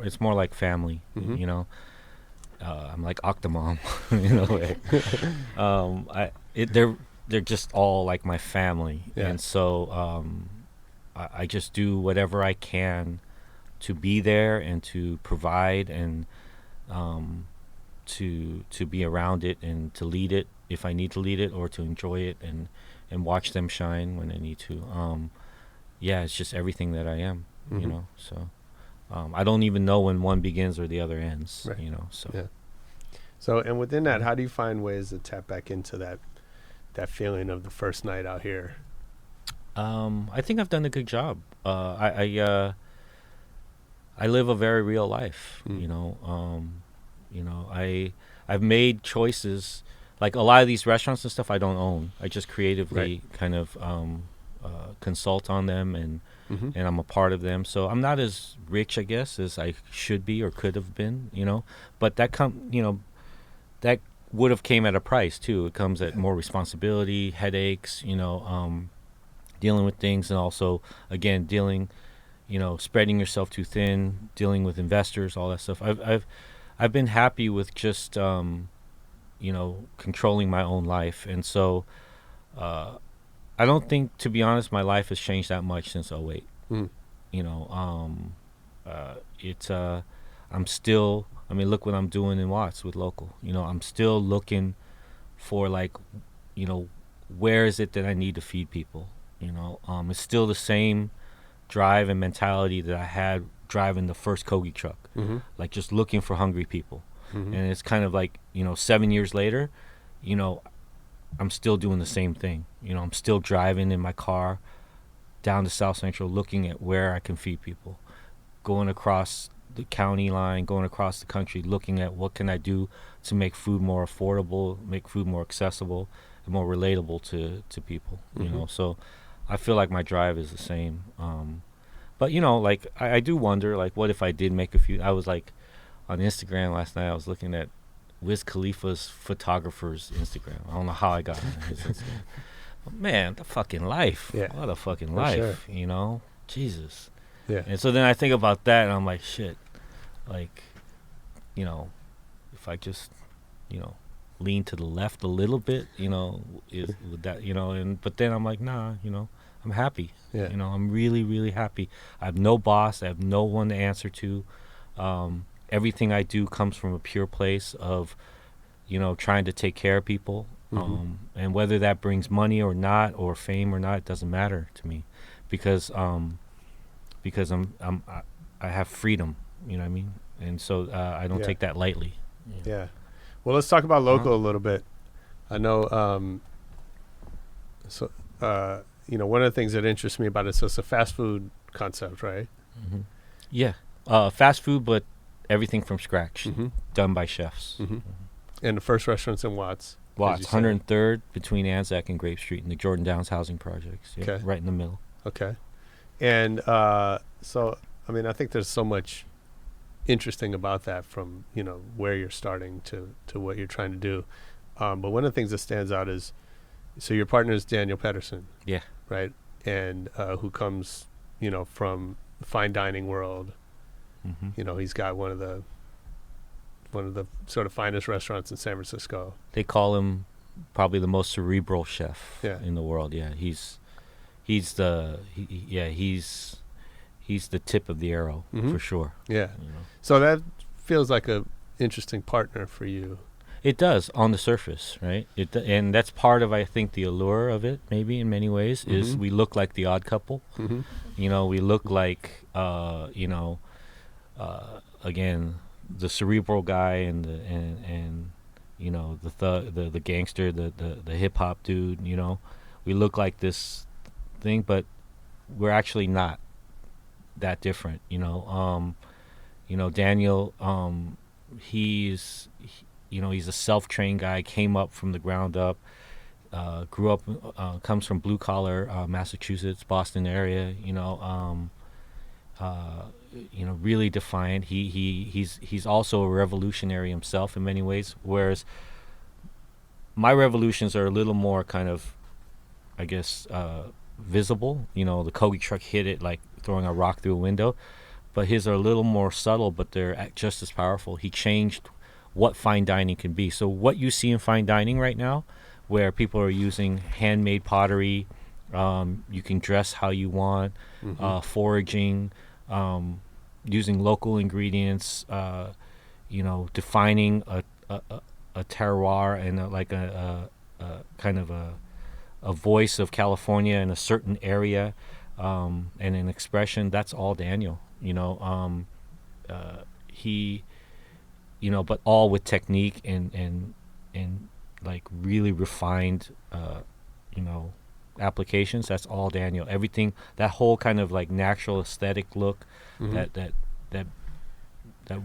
It's more like family. I'm like Octomom in a way. They're just all like my family, and so I just do whatever I can to be there and to provide and to be around it and to lead it if I need to lead it, or to enjoy it and watch them shine when I need to. It's just everything that I am, So I don't even know when one begins or the other ends, right. So. Yeah. So, and within that, how do you find ways to tap back into that feeling of the first night out here? I think I've done a good job. I live a very real life, I've made choices, like a lot of these restaurants and stuff I don't own. I just creatively kind of consult on them, and I'm a part of them. So I'm not as rich, I guess, as I should be or could have been, but that that would have came at a price too. It comes at more responsibility, headaches, dealing with things, and also again dealing, spreading yourself too thin, dealing with investors, all that stuff. I've been happy with just controlling my own life, and so I don't think, to be honest, my life has changed that much since 2008. I'm still, look what I'm doing in Watts with local. I'm still looking for where is it that I need to feed people? It's still the same drive and mentality that I had driving the first Kogi truck, like just looking for hungry people. And it's kind of like, 7 years later, I'm still doing the same thing. I'm still driving in my car down to South Central, looking at where I can feed people, going across the county line, going across the country, looking at what can I do to make food more affordable, make food more accessible, and more relatable to people. You know, so I feel like my drive is the same. But you know, like I do wonder, like, what if I did make a few? I was like on Instagram last night. I was looking at Wiz Khalifa's photographer's Instagram. I don't know how I got on his Instagram. But man, the fucking life. Yeah. What a fucking For life. sure. You know, Jesus. Yeah. And so then I think about that, and I'm like, shit. Like, you know, if I just, you know, lean to the left a little bit, you know, would that, you know, and but then I'm like, nah, you know, I'm happy. Yeah. You know, I'm really, really happy. I have no boss. I have no one to answer to. Everything I do comes from a pure place of, you know, trying to take care of people. And whether that brings money or not, or fame or not, it doesn't matter to me, because I have freedom. You know what I mean? And so I don't take that lightly. Yeah. Well, let's talk about local a little bit. I know. You know, one of the things that interests me about it, so it's a fast food concept, right? Yeah. Fast food, but everything from scratch, done by chefs. And the first restaurant's in Watts. Watts, 103rd between Anzac and Grape Street in the Jordan Downs housing projects. Yeah, Okay. right in the middle. Okay. And so, I mean, I think there's so much interesting about that, from, you know, where you're starting to what you're trying to do. But one of the things that stands out is, so your partner is Daniel Pedersen. Yeah. Right. And who comes, you know, from the fine dining world. You know, he's got one of the sort of finest restaurants in San Francisco. They call him probably the most cerebral chef Yeah. in the world. Yeah, he's the tip of the arrow for sure. Yeah. You know? So that feels like a interesting partner for you. It does on the surface, right? And that's part of, I think, the allure of it. Maybe in many ways is we look like the odd couple. You know, we look like again, the cerebral guy and you know, the thug, the gangster, the hip hop dude. You know, we look like this thing, but we're actually not that different. You know, Daniel, he's a self-trained guy, came up from the ground up, grew up, comes from blue collar Massachusetts, Boston area. Really defiant. He's also a revolutionary himself in many ways, whereas my revolutions are a little more kind of, I guess, visible. You know, the Kogi Truck hit it like throwing a rock through a window, but his are a little more subtle, but they're just as powerful. He changed what fine dining can be. So what you see in fine dining right now, where people are using handmade pottery, you can dress how you want, foraging, using local ingredients, defining a terroir and a kind of a voice of California in a certain area, and an expression. That's all Daniel. But all with technique and like really refined, applications. That's all Daniel. Everything, that whole kind of like natural aesthetic look, that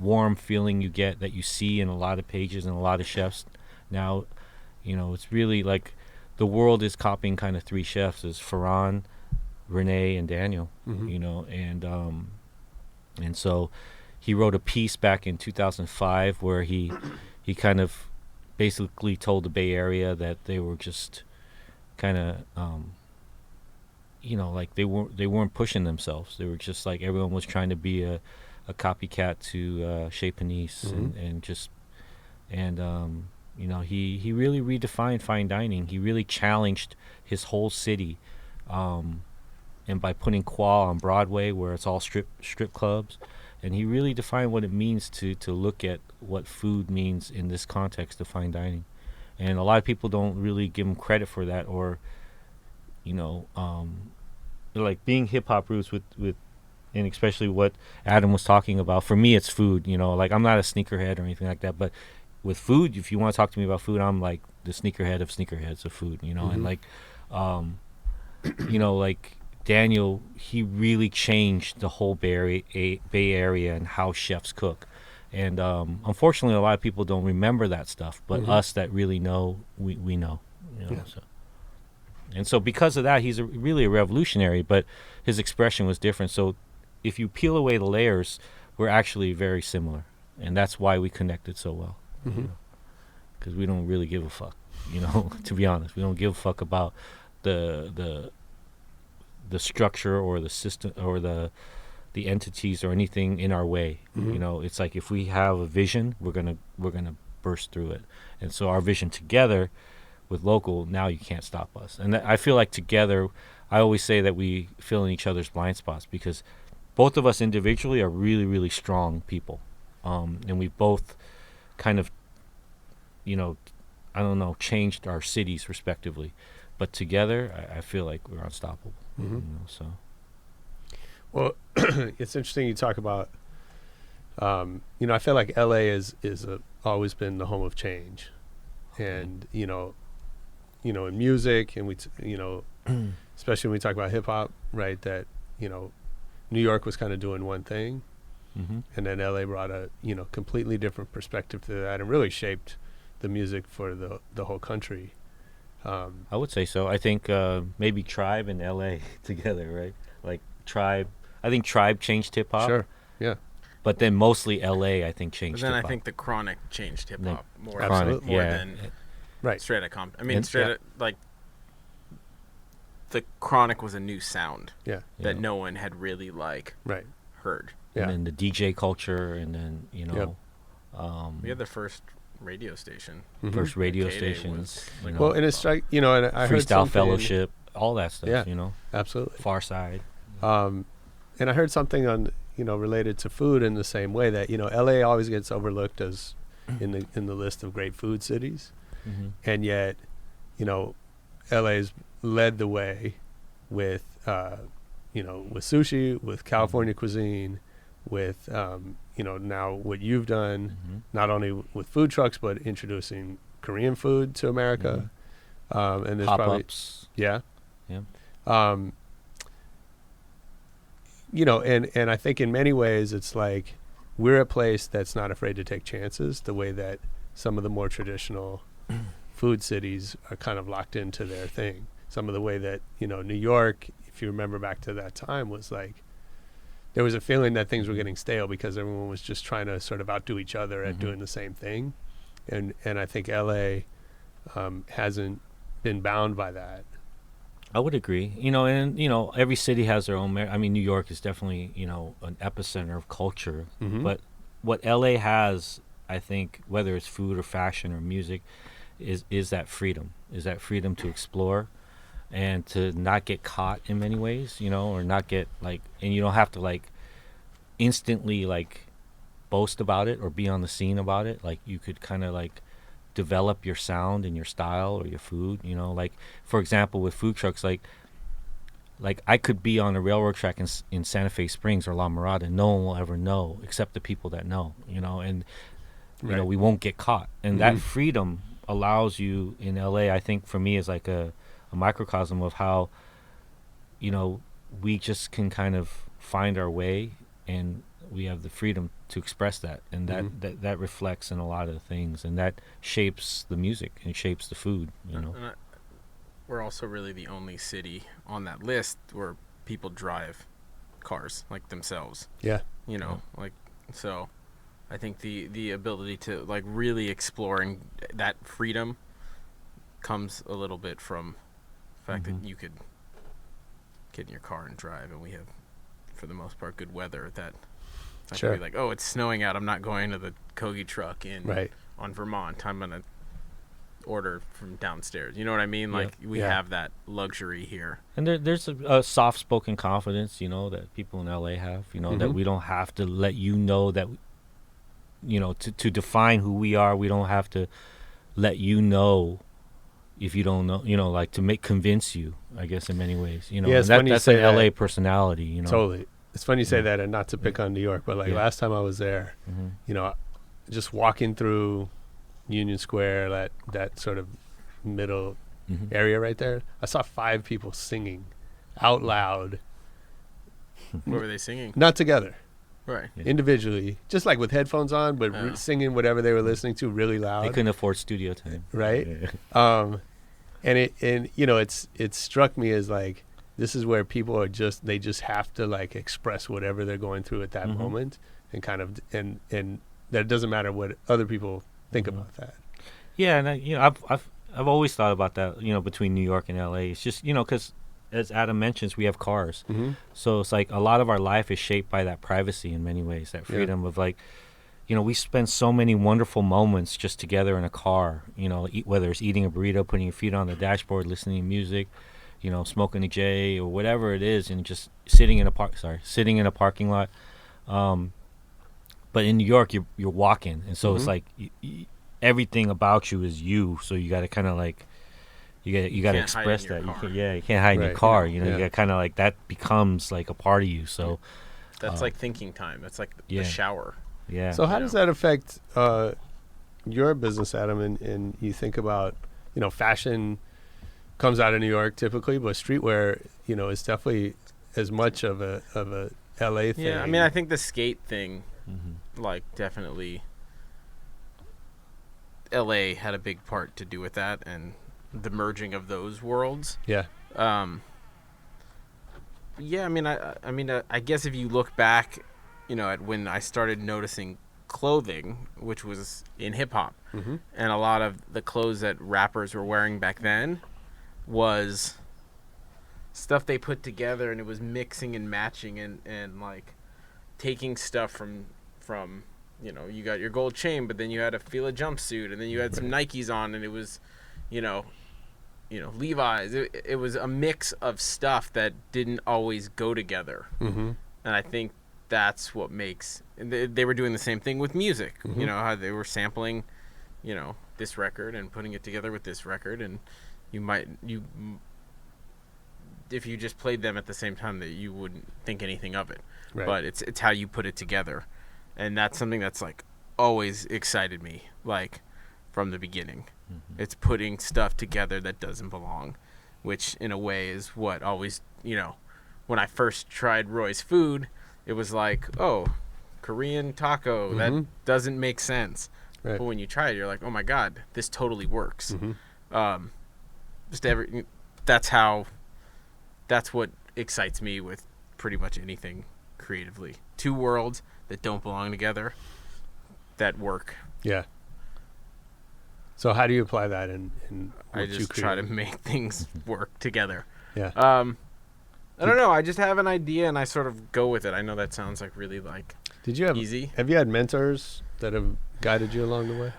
warm feeling you get, that you see in a lot of pages and a lot of chefs now. It's really like the world is copying kind of three chefs: is Ferran, Renee, and Daniel. And so he wrote a piece back in 2005 where he kind of basically told the Bay Area that they were just kind of like they weren't pushing themselves. They were just like, everyone was trying to be a copycat to Chez Panisse, he really redefined fine dining. He really challenged his whole city, and by putting Qual on Broadway, where it's all strip clubs, and he really defined what it means to look at what food means in this context of fine dining. And a lot of people don't really give him credit for that, or like being hip hop roots with and especially what Adam was talking about. For me, it's food. Like I'm not a sneakerhead or anything like that, but with food, if you want to talk to me about food, I'm like the sneakerhead of sneakerheads of food. And like, like Daniel, he really changed the whole Bay Area and how chefs cook. And unfortunately, a lot of people don't remember that stuff, but us that really know, we know. You know, Yeah. so. And so because of that, he's really a revolutionary, but his expression was different. So if you peel away the layers, we're actually very similar. And that's why we connected so well. Because we don't really give a fuck, you know, to be honest. We don't give a fuck about the structure or the system or the entities or anything in our way. You know, it's like if we have a vision, we're gonna burst through it. And so our vision together with local, now you can't stop us. And I feel like together, I always say that we fill in each other's blind spots, because both of us individually are really, really strong people. And we both kind of, you know, I don't know, changed our cities respectively. But together, I feel like we're unstoppable. You know, so. Well, it's interesting you talk about, you know, I feel like LA is always been the home of change. And, you know, in music, and you know, especially when we talk about hip hop, right, that, you know, New York was kind of doing one thing, and then LA brought a, you know, completely different perspective to that and really shaped the music for the whole country. I would say so. I think maybe Tribe and LA together, right? Like Tribe, I think Tribe changed hip hop. Sure. Yeah. But then mostly LA, I think, But changed then hip hop. I think the Chronic changed hip hop more, Absolutely. more yeah. than Right. Straight Outta Compton. I mean, And- Straight Outta, like, the Chronic was a new sound Yeah. that Yeah. no one had really, like, Right. heard. Yeah. And then the DJ culture, and then, you know, We had the first radio station. first radio K-Day stations, was, you like, know, Well, and it's like, you know, and I heard Freestyle something- Fellowship, all that stuff, Yeah. you know, Absolutely. Far Side. And I heard something on, you know, related to food in the same way that, you know, LA always gets overlooked as in the list of great food cities. And yet, you know, LA's led the way with, you know, with sushi, with California cuisine, with, you know, now what you've done, not only with food trucks, but introducing Korean food to America. And there's probably, Pop-ups. yeah. Yeah. You know, and I think in many ways it's like we're a place that's not afraid to take chances, the way that some of the more traditional food cities are kind of locked into their thing. Some of the way that, you know, New York, if you remember back to that time, was like there was a feeling that things were getting stale because everyone was just trying to sort of outdo each other at doing the same thing. And I think LA hasn't been bound by that. I would agree. You know, and, you know, every city has their own I mean, New York is definitely, you know, an epicenter of culture. But what LA has, I think, whether it's food or fashion or music, is that freedom. Is that freedom to explore and to not get caught in many ways, you know, or not get, like, and you don't have to, like, instantly, like, boast about it or be on the scene about it. Like, you could kind of, like, develop your sound and your style or your food, you know, like, for example, with food trucks, like I could be on a railroad track in Santa Fe Springs or La Mirada, and no one will ever know except the people that know, you know, and you know, we won't get caught. And that freedom allows you in LA, I think, for me, is like a microcosm of how, you know, we just can kind of find our way, and we have the freedom to express that, and that reflects in a lot of things, and that shapes the music and shapes the food, you know. And we're also really the only city on that list where people drive cars, like, themselves. Yeah. You know, like, so I think the ability to, like, really exploring that freedom comes a little bit from the fact that you could get in your car and drive, and we have, for the most part, good weather that I Sure. could be like, oh, it's snowing out, I'm not going to the Kogi Truck Right. on Vermont, I'm gonna order from downstairs. You know what I mean? Like, we Yeah. have that luxury here. And there's a soft-spoken confidence, you know, that people in LA have, you know, that we don't have to let you know that, you know, to define who we are, we don't have to let you know if you don't know, you know, like, to convince you, I guess, in many ways, you know. Yeah, and it's funny you that's say an LA that. personality, you know. Totally. It's funny you say that, and not to pick on New York, but like last time I was there, you know, just walking through Union Square, that sort of middle area right there, I saw 5 people singing out loud, What were they singing? not together, Right. individually, just like with headphones on, but Oh. singing whatever they were listening to really They loud. couldn't afford studio time. Right. Yeah. And you know, it struck me as like, this is where people are they just have to like express whatever they're going through at that Mhm. moment, and kind of and that it doesn't matter what other people think about that. Yeah, and I've always thought about that. Between New York and LA, it's just because as Adam mentions, we have cars, so it's like a lot of our life is shaped by that privacy in many ways, that freedom of like, we spend so many wonderful moments just together in a car. Whether it's eating a burrito, putting your feet on the dashboard, listening to music, smoking a J or whatever it is, and just sitting in a parking lot. But in New York, you're walking, and so it's like everything about you is you. So you got to kind of like you got to express that. You can't hide in your car. You got kind of like that becomes like a part of you. So That's like thinking time. That's like the shower. yeah. So how does that affect your business, Adam? And you think about, fashion comes out of New York typically, but streetwear, is definitely as much of a LA thing. Yeah, I mean, I think the skate thing, like, definitely LA had a big part to do with that, and the merging of those worlds. Yeah. Yeah, I guess if you look back, at when I started noticing clothing, which was in hip hop, and a lot of the clothes that rappers were wearing back then was stuff they put together, and it was mixing and matching and like taking stuff from you got your gold chain, but then you had a Fila jumpsuit, and then you had some Nikes on, and it was Levi's. It was a mix of stuff that didn't always go together. And I think that's what makes they were doing the same thing with music. How they were sampling this record and putting it together with this record, and if you just played them at the same time, that you wouldn't think anything of it. Right. But it's how you put it together, and that's something that's like always excited me, like from the beginning. It's putting stuff together that doesn't belong, which in a way is what always, when I first tried Roy's food, it was like, oh, Korean taco, that doesn't make sense. Right. But when you try it, you're like, oh my God, this totally works. That's what excites me with pretty much anything creatively. Two worlds that don't belong together that work. Yeah. So how do you apply that in what I you just create? try to make things work together. Yeah. I don't know. I just have an idea and I sort of go with it. I know that sounds like really like Did you have easy. Have you had mentors that have guided you along the way?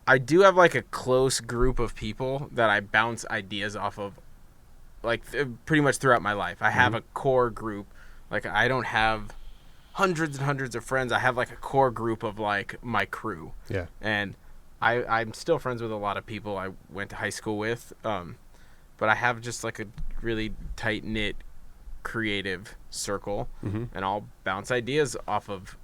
I do have like a close group of people that I bounce ideas off of, like pretty much throughout my life. I have a core group. Like I don't have hundreds and hundreds of friends. I have like a core group of like my crew. Yeah. And I'm still friends with a lot of people I went to high school with. But I have just like a really tight knit creative circle, and I'll bounce ideas off of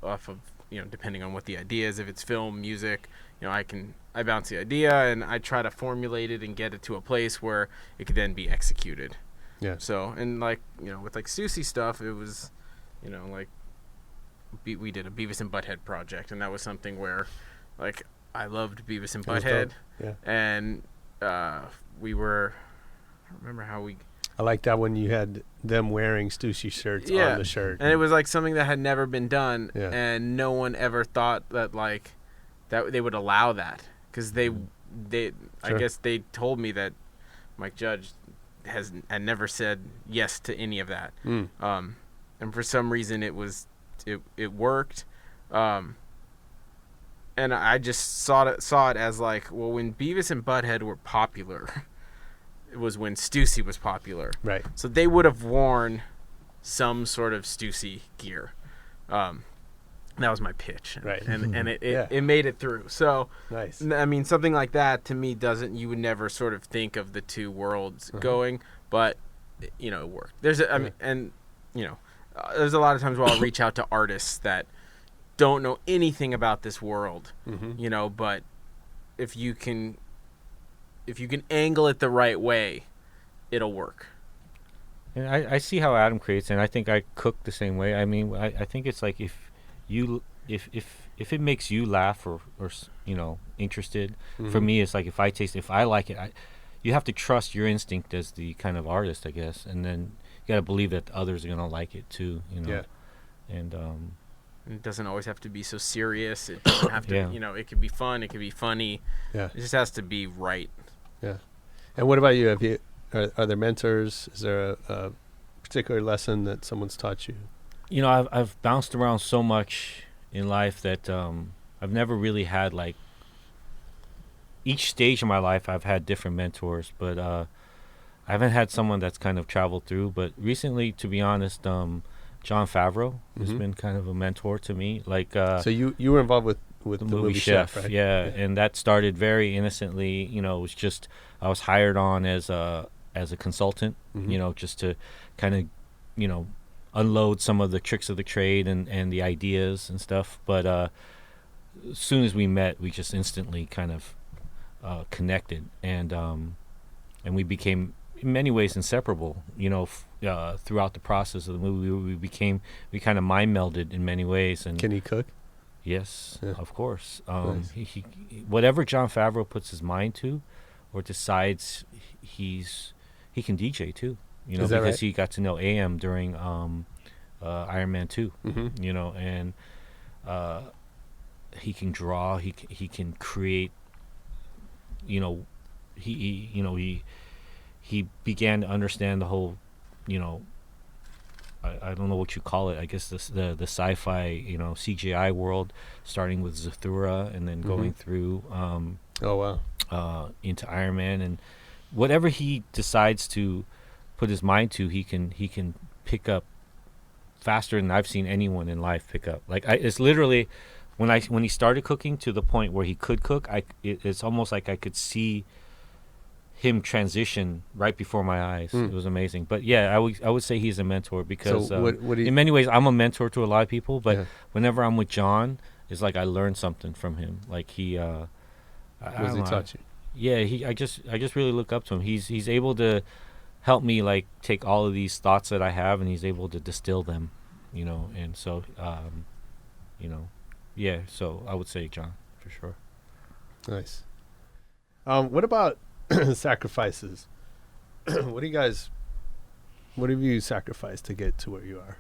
depending on what the idea is. If it's film, music, I bounce the idea and I try to formulate it and get it to a place where it could then be executed. Yeah. So, and like, with like Stüssy stuff, it was, like we did a Beavis and Butthead project, and that was something where like I loved Beavis and Butthead. Yeah. And we were, I don't remember how we. I like that when you had them wearing Stüssy shirts on the shirt. And it was like something that had never been done, Yeah. and no one ever thought that like that they would allow that, because they I guess they told me that Mike Judge had never said yes to any of that. And for some reason it worked. And I just saw it as like, well, when Beavis and Butthead were popular, it was when Stüssy was popular. Right. So they would have worn some sort of Stüssy gear. That was my pitch. Right. And it Yeah. made it through. So, Nice. I mean, something like that to me you would never sort of think of the two worlds going, but, it worked. There's a lot of times where I'll reach out to artists that don't know anything about this world, but if you can angle it the right way, it'll work. And I see how Adam creates, and I think I cook the same way. I mean, I think it's like if it makes you laugh or interested. For me, it's like if I like it, you have to trust your instinct as the kind of artist, I guess, and then you got to believe that others are gonna like it too. Yeah. And it doesn't always have to be so serious. It doesn't have to. Yeah. It could be fun. It could be funny. Yeah. It just has to be right. Yeah. And what about you? Are there mentors? Is there a particular lesson that someone's taught you? I've bounced around so much in life that I've never really had like each stage of my life I've had different mentors, but I haven't had someone that's kind of traveled through. But recently, to be honest, John Favreau has been kind of a mentor to me. Like so you were involved with the movie Chef, right? Yeah, and that started very innocently. It was just I was hired on as a consultant, just to kind of unload some of the tricks of the trade and the ideas and stuff. But as soon as we met, we just instantly kind of connected, and we became in many ways inseparable. Throughout the process of the movie, we kind of mind melded in many ways. And can he cook? Yes, Yeah. of course. Nice. He whatever John Favreau puts his mind to, or decides, he can DJ too. Is that because right? he got to know AM during Iron Man 2. And he can draw. He can create. He began to understand the whole. I don't know what you call it. I guess the sci-fi CGI world, starting with Zathura and then going through Oh wow. into Iron Man, and whatever he decides to put his mind to, he can pick up faster than I've seen anyone in life pick up. Like it's literally when he started cooking to the point where he could cook, it's almost like I could see him transition right before my eyes. It was amazing. But yeah, I would say he's a mentor because So what do you- in many ways I'm a mentor to a lot of people. But Yeah. whenever I'm with John, it's like I learned something from him. Like he, I What don't does he know, taught you? Yeah, I just really look up to him. He's able to help me like take all of these thoughts that I have, and he's able to distill them, And so, yeah. So I would say John for sure. Nice. What about sacrifices? What have you sacrificed to get to where you are?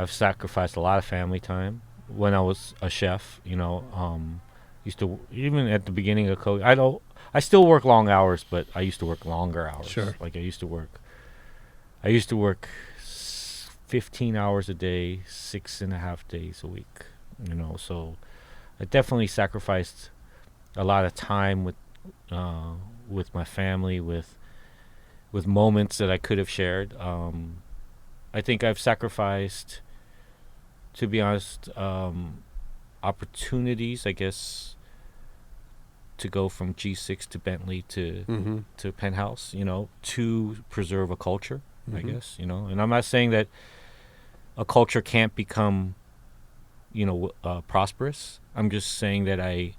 I've sacrificed a lot of family time when I was a chef. Used to, even at the beginning of Kogi, I still work long hours, but I used to work longer hours. Sure. Like I used to work 15 hours a day, 6.5 days a week. So I definitely sacrificed a lot of time with my family, with moments that I could have shared. I think I've sacrificed, to be honest, opportunities, I guess, to go from G6 to Bentley to Penthouse, to preserve a culture, I guess, And I'm not saying that a culture can't become, prosperous. I'm just saying that I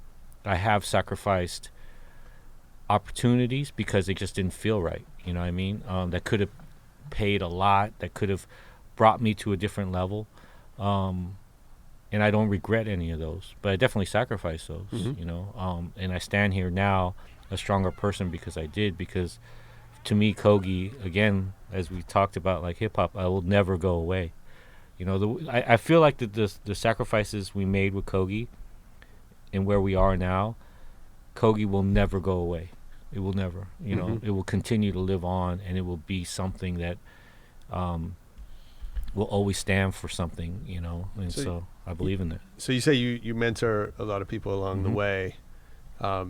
have sacrificed opportunities because they just didn't feel right. You know what I mean? That could have paid a lot. That could have brought me to a different level. And I don't regret any of those, but I definitely sacrificed those, and I stand here now a stronger person because I did, because to me, Kogi, again, as we talked about, like hip hop, I will never go away. I feel like the sacrifices we made with Kogi and where we are now, Kogi will never go away. It will never, it will continue to live on, and it will be something that, will always stand for something, and so I believe in it. So you say you mentor a lot of people along the way. How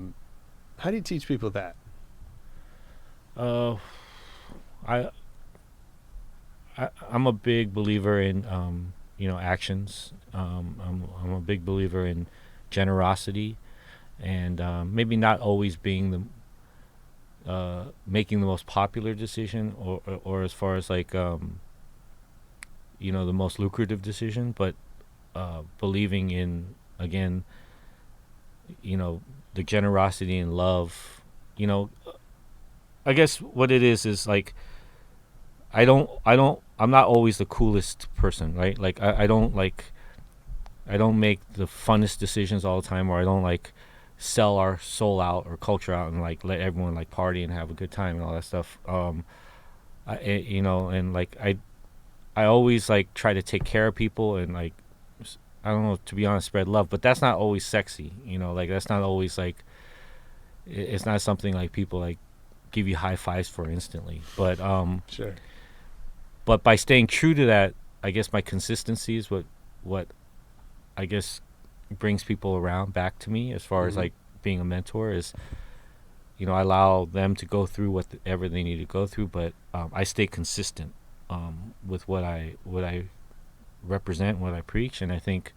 do you teach people that? I'm a big believer in actions. I'm a big believer in generosity, and maybe not always being the making the most popular decision, or as far as like the most lucrative decision, but believing in, again, the generosity and love. I guess what it is like I'm not always the coolest person, right? Like I don't make the funnest decisions all the time, or I don't like sell our soul out or culture out and like let everyone like party and have a good time and all that stuff. I always like try to take care of people and like, I don't know, to be honest, spread love, but that's not always sexy, like that's not always like, it's not something like people like give you high fives for instantly, but Sure. But by staying true to that, I guess my consistency is what I guess brings people around back to me as far as like being a mentor is, I allow them to go through whatever they need to go through, but I stay consistent with what I represent, what I preach, and I think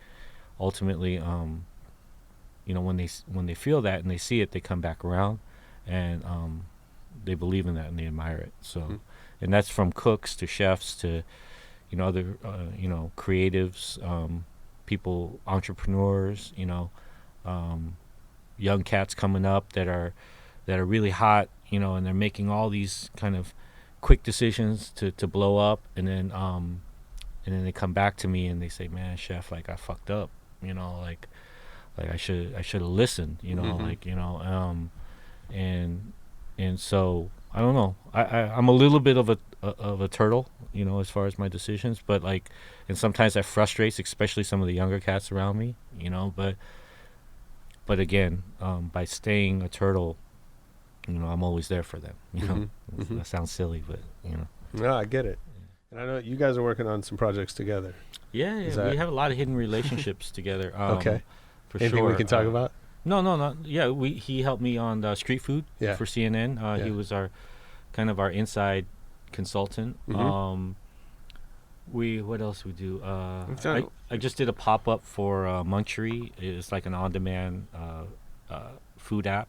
ultimately, when they feel that and they see it, they come back around, and they believe in that and they admire it. So, and that's from cooks to chefs to, other creatives, people, entrepreneurs, young cats coming up that are really hot, and they're making all these kind of quick decisions to blow up, and then they come back to me and they say, "Man, chef, like I fucked up, like I should have listened, and so I don't know. I'm a little bit of a turtle, as far as my decisions, but like, and sometimes that frustrates, especially some of the younger cats around me, but again, by staying a turtle, I'm always there for them. That sounds silly, but No, I get it. And I know you guys are working on some projects together. Yeah, we have a lot of hidden relationships together. Okay. For Anything sure. we can talk about? No, not. Yeah, he helped me on the street food for CNN. He was our inside consultant. What else we do? I just did a pop-up for Munchery. It's like an on-demand food app.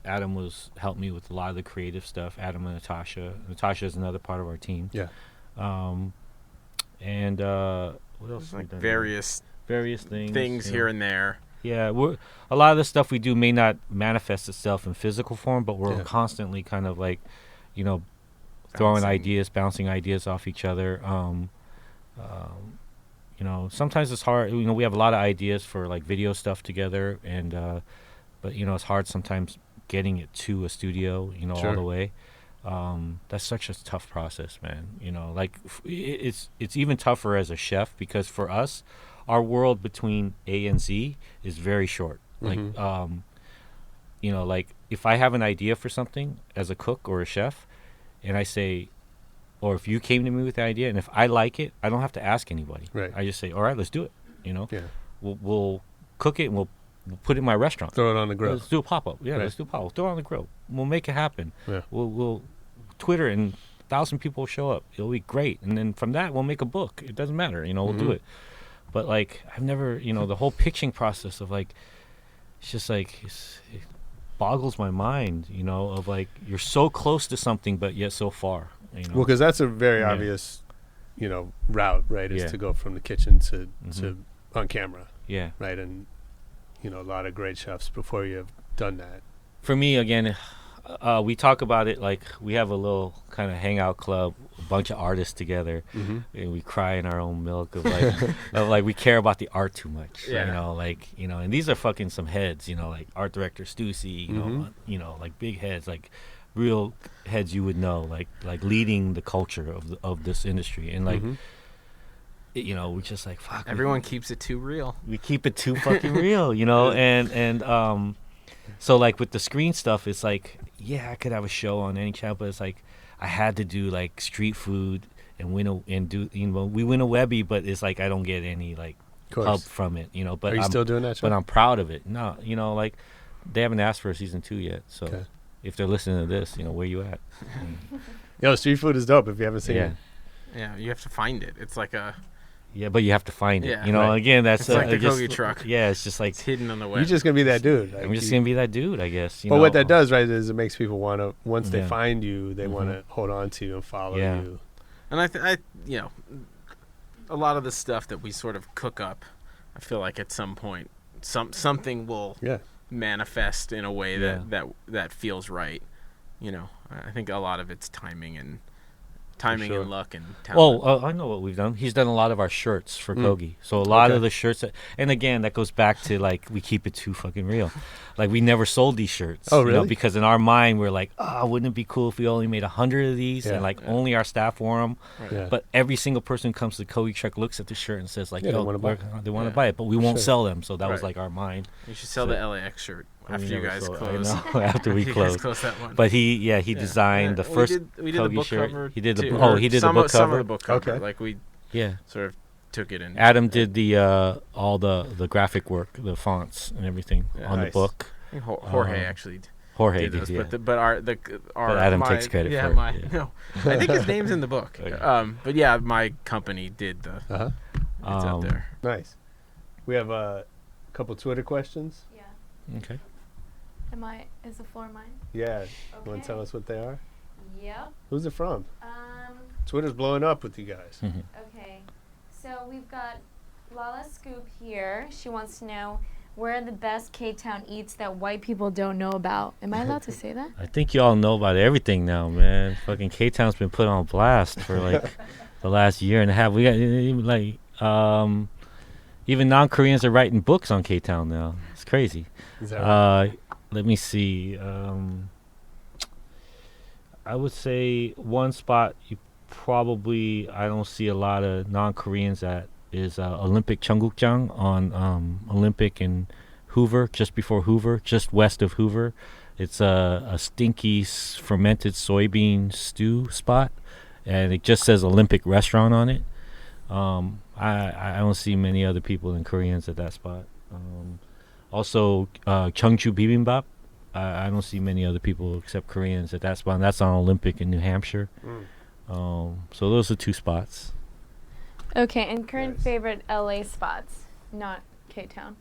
Adam helped me with a lot of the creative stuff. Adam and Natasha. Natasha is another part of our team. Yeah. And what else? Like various things here and there. Yeah, a lot of the stuff we do may not manifest itself in physical form, but we're constantly kind of like, throwing bouncing ideas off each other. Sometimes it's hard. We have a lot of ideas for like video stuff together, and but it's hard sometimes getting it to a studio, all the way. That's such a tough process, man. Like it's even tougher as a chef, because for us, our world between A and Z is very short. Like, like if I have an idea for something as a cook or a chef, and I say, or if you came to me with the idea, and if I like it, I don't have to ask anybody. Right. I just say, all right, let's do it. Yeah. We'll cook it and we'll put it in my restaurant. Throw it on the grill. Let's do a pop-up. Yeah, Right. let's do a pop-up. Throw it on the grill. We'll make it happen. Yeah. We'll Twitter, and 1,000 people will show up. It'll be great. And then from that, we'll make a book. It doesn't matter. We'll do it. But like, I've never, the whole pitching process of like, it's just like, it boggles my mind, of like, you're so close to something, but yet so far. Well, because that's a very obvious, route, right? Is to go from the kitchen to on camera. Yeah. Right. And, a lot of great chefs before you have done that. For me, again, we talk about it like we have a little kind of hangout club, a bunch of artists together, and we cry in our own milk of like, we care about the art too much. And these are fucking some heads, like art director Stüssy, like big heads, like real heads you would know, like leading the culture of this industry, and like, we just like, fuck. Everyone keeps it too real. We keep it too fucking real, and so like with the screen stuff, it's like, yeah, I could have a show on any channel, but it's like I had to do like street food and we win a Webby, but it's like I don't get any like pub from it, But are you still doing that show? But I'm proud of it. No, like they haven't asked for a season 2 yet, so if they're listening to this, where you at? Yo, street food is dope if you haven't seen it. Yeah, you have to find it. It's like a... Yeah, but you have to find it. Right. Again, that's it's like the Kogi Truck. Yeah, it's just like it's hidden on the web. You're just gonna be that dude. I'm just gonna be that dude, I guess. But what that does, right, is it makes people want to. Once they find you, they want to hold on to you and follow you. And I, a lot of the stuff that we sort of cook up, I feel like at some point, something will manifest in a way that feels right. I think a lot of it's timing and sure. luck and talent. Well, I know what we've done. He's done a lot of our shirts for Kogi. So a lot of the shirts, and again, that goes back to like we keep it too fucking real. Like we never sold these shirts. Oh, really? Because in our mind, we're like, wouldn't it be cool if we only made 100 of these and like only our staff wore them? Right. Yeah. But every single person who comes to the Kogi Truck looks at the shirt and says like, Yeah, they yo, wanna buy it. they want to buy it, but we won't Sure. sell them. So that was Right. like our mind. You should sell the LAX shirt after you never guys sold- I close. know, after we You guys closed. close that one. But he designed the We first we did the Kogi book shirt. cover. He did the too. he did some the book some of cover. the book cover. Okay. Like we Yeah. sort of took it in. Adam did the all the graphic work, the fonts and everything Yeah. on Nice. the book. I think Jorge actually Jorge did did, this, yeah. but our Adam my, takes credit yeah, for it, my, yeah. No, I think his name's in the book. Okay. But yeah, my company did the. Uh-huh. It's out there. Nice. We have a couple Twitter questions. Yeah. Okay. Is the floor mine? Yeah. You want Okay. to tell us what they are? Yep. Who's it from? Twitter's blowing up with you guys. Okay. So we've got Lala Scoop here. She wants to know where are the best K-Town eats that white people don't know about. Am I allowed to say that? I think y'all know about everything now, man. Fucking K-Town's been put on blast for like the last year and a half. We got like even non-Koreans are writing books on K-Town now. It's crazy. Is that right? Let me see. I would say one spot you probably I don't see a lot of non-Koreans at is Olympic Cheonggukjang on Olympic and Hoover, just before Hoover, just west of Hoover. It's a stinky fermented soybean stew spot, and it just says Olympic Restaurant on it. I don't see many other people than Koreans at that spot. Also, Cheongju Bibimbap. I don't see many other people except Koreans at that spot. And that's on Olympic in New Hampshire. So those are two spots. Okay, and current Nice. favorite LA spots, not K-Town.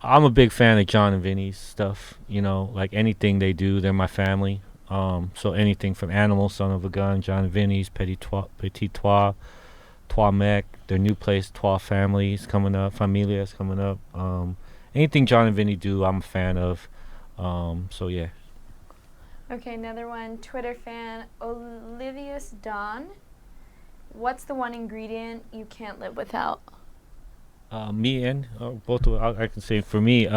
I'm a big fan of John and Vinny's stuff. You know, like anything they do, they're my family. So anything from Animal, Son of a Gun, John and Vinny's, Petit Trois, Trois Mec, their new place, Trois Family is coming up, Familia is coming up. Anything John and Vinny do, I'm a fan of. So yeah. Okay, another one. Twitter fan, Olivius Don. What's the one ingredient you can't live without? Me and both of I can say for me,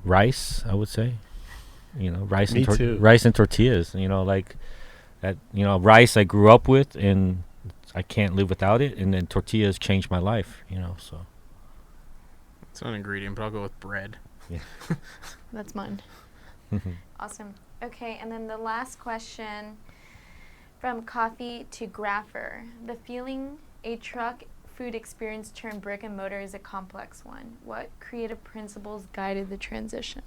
rice. I would say, you know, rice Me and too. rice and tortillas. You know, like that. You know, rice I grew up with, and I can't live without it. And then tortillas changed my life. You know, so It's not an ingredient, but I'll go with bread. That's mine. Awesome. Okay, and then the last question from Coffee to Grapher. The feeling a truck food experience turned brick and mortar is a complex one. What creative principles guided the transition?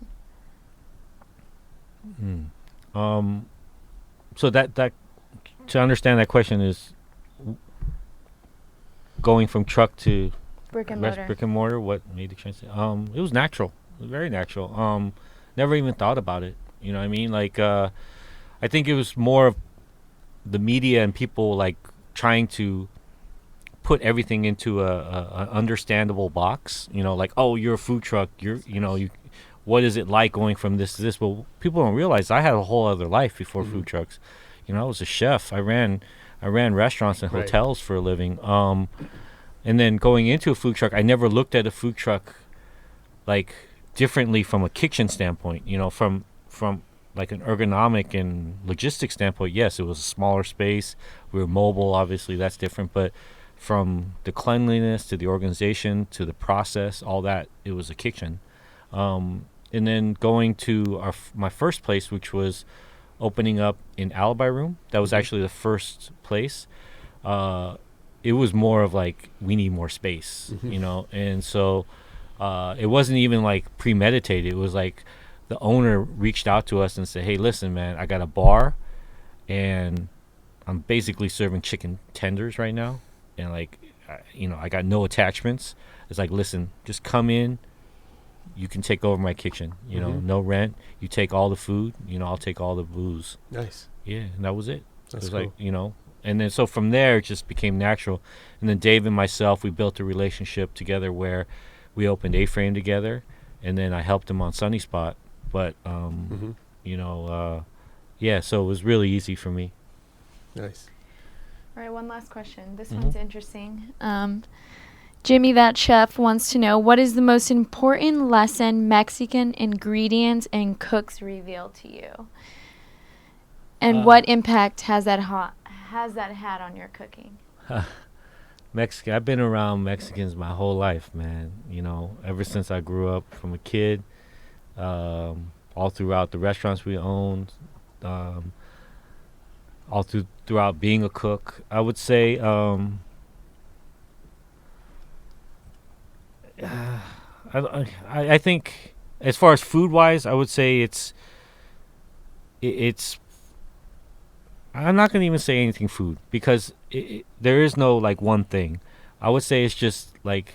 So that to understand that question is going from truck to Brick and mortar. brick and mortar. What made the transition? It was natural. It was very natural. Never even thought about it. You know what I mean? Like, I think it was more of the media and people like trying to put everything into a understandable box. You know, like, oh, you're a food truck. What is it like going from this to this? Well, people don't realize I had a whole other life before food trucks. You know, I was a chef. I ran restaurants and Right. hotels for a living. And then going into a food truck, I never looked at a food truck like differently from a kitchen standpoint. You know, from like an ergonomic and logistics standpoint, yes, it was a smaller space. We were mobile, obviously, that's different. But from the cleanliness to the organization to the process, all that, it was a kitchen. And then going to my first place, which was opening up in Alibi Room. That was actually the first place. It was more of like, we need more space, you know? And so it wasn't even like premeditated. It was like the owner reached out to us and said, hey, listen, man, I got a bar and I'm basically serving chicken tenders right now. And like, I got no attachments. It's like, listen, just come in. You can take over my kitchen, you know, no rent. You take all the food, I'll take all the booze. Nice. Yeah, and that was it. That's it was cool. like, and then so from there it just became natural. And then Dave and myself, we built a relationship together where we opened A-Frame together, and then I helped him on Sunny Spot. But you know, yeah, so it was really easy for me. Nice. All right, one last question. This one's interesting. Jimmy, that chef, wants to know, what is the most important lesson Mexican ingredients and cooks reveal to you? And what impact has that had on your cooking? Mexican. I've been around Mexicans my whole life, man. You know, ever since I grew up from a kid, all throughout the restaurants we owned, all throughout being a cook. I would say, I think as far as food wise, I would say it's. I'm not gonna even say anything food because there is no like one thing. I would say it's just like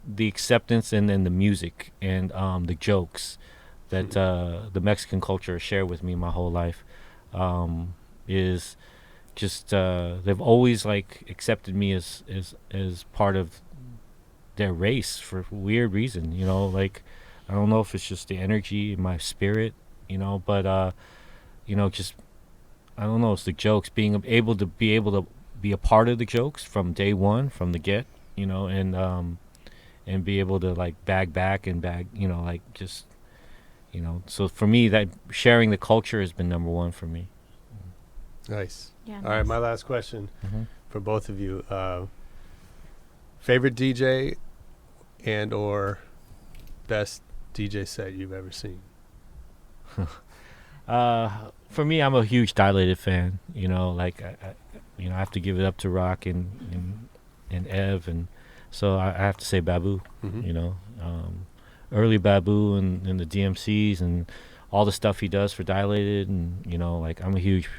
the acceptance and then the music and the jokes that the Mexican culture shared with me my whole life is just they've always like accepted me as part of their race for weird reason, you know, like I don't know if it's just the energy in my spirit, you know, but you know, just I don't know, it's the jokes, being able to be a part of the jokes from day one, from the get, you know, and be able to like bag, you know, like just, you know, so for me that sharing the culture has been number one for me. Nice. Yeah, All right, my last question for both of you. Favorite DJ and or best DJ set you've ever seen? For me, I'm a huge Dilated fan. You know, like I you know, I have to give it up to Rock and Ev, and so I have to say Babu. You know, early Babu and the DMCs and all the stuff he does for Dilated, and you know, like I'm a huge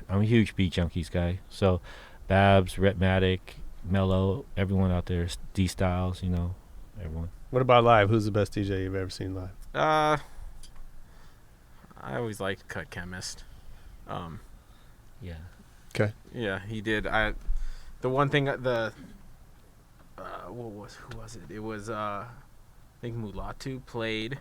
Beat Junkies guy. So Babs, Rhetmatic, Mello, everyone out there, D Styles, you know, everyone. What about live? Who's the best DJ you've ever seen live? I always liked Cut Chemist. Yeah. Okay. Yeah, he did. The one thing who was it? It was I think Mulatu played.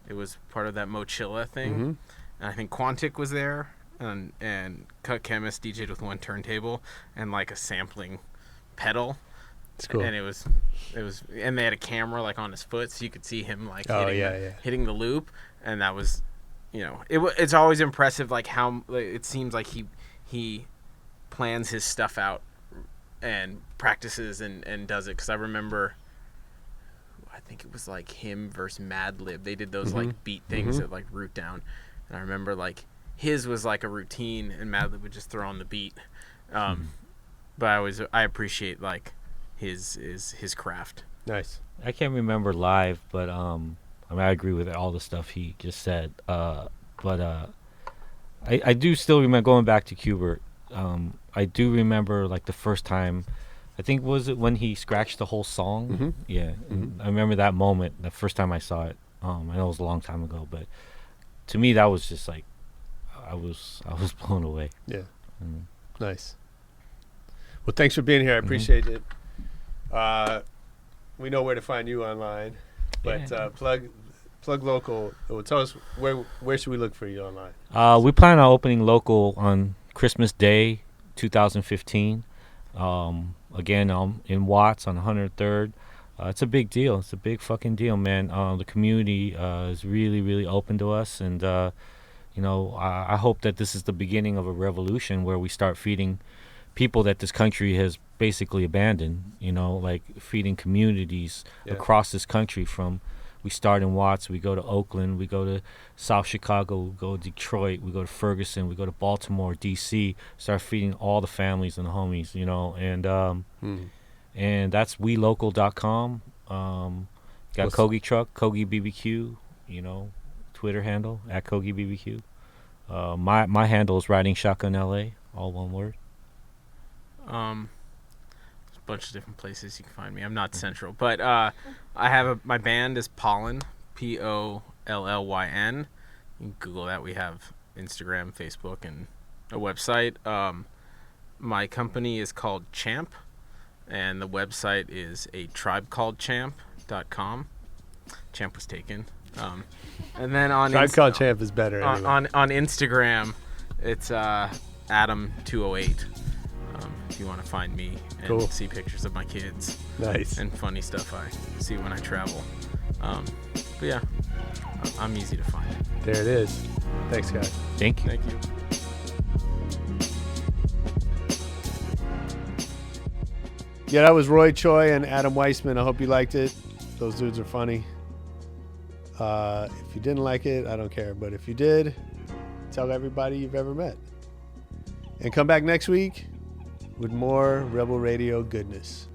It was part of that Mochilla thing. And I think Quantic was there, and Cut Chemist DJ'd with one turntable and like a sampling pedal. It's cool. And it was and they had a camera like on his foot, so you could see him like hitting the loop, and that was, you know, it's always impressive like how it seems like he plans his stuff out and practices and does it. Because I remember, I think it was like him versus Madlib. They did those like beat things at like Root Down, and I remember like his was like a routine, and Madlib would just throw on the beat. But I appreciate like his craft. Nice. I can't remember live, but I mean, I agree with all the stuff he just said. But I do still remember going back to Qbert. I do remember like the first time, I think was it when he scratched the whole song? Yeah. I remember that moment, the first time I saw it. I know it was a long time ago, but to me that was just like I was blown away. Yeah. Nice. Well, thanks for being here. I appreciate it. We know where to find you online, but plug local. Well, tell us where should we look for you online? We plan on opening local on Christmas Day 2015. Again, in Watts on 103rd. It's a big deal. It's a big fucking deal, man. The community is really, really open to us, and you know, I hope that this is the beginning of a revolution where we start feeding people that this country has basically abandoned, you know, like feeding communities across this country. From we start in Watts, we go to Oakland, we go to South Chicago, we go to Detroit, we go to Ferguson, we go to Baltimore, DC, start feeding all the families and the homies, you know, and that's welocal.com. Got Kogi Truck, Kogi BBQ, you know, Twitter handle at Kogi BBQ. My handle is Riding Shotgun LA, all one word. There's a bunch of different places you can find me. I'm not central, but I have my band is Pollyn, Pollyn. You can Google that. We have Instagram, Facebook, and a website. My company is called Champ, and the website is a tribecalledchamp.com. Champ was taken. And then on Tribe Called Champ is better. Anyway. on Instagram, it's Adam208. If you want to find me and see pictures of my kids, nice, and funny stuff I see when I travel. But yeah, I'm easy to find. There it is. Thanks, guys. Thank you. Thank you. Yeah, that was Roy Choi and Adam Weissman. I hope you liked it. Those dudes are funny. If you didn't like it, I don't care. But if you did, tell everybody you've ever met. And come back next week with more Rebel Radio goodness.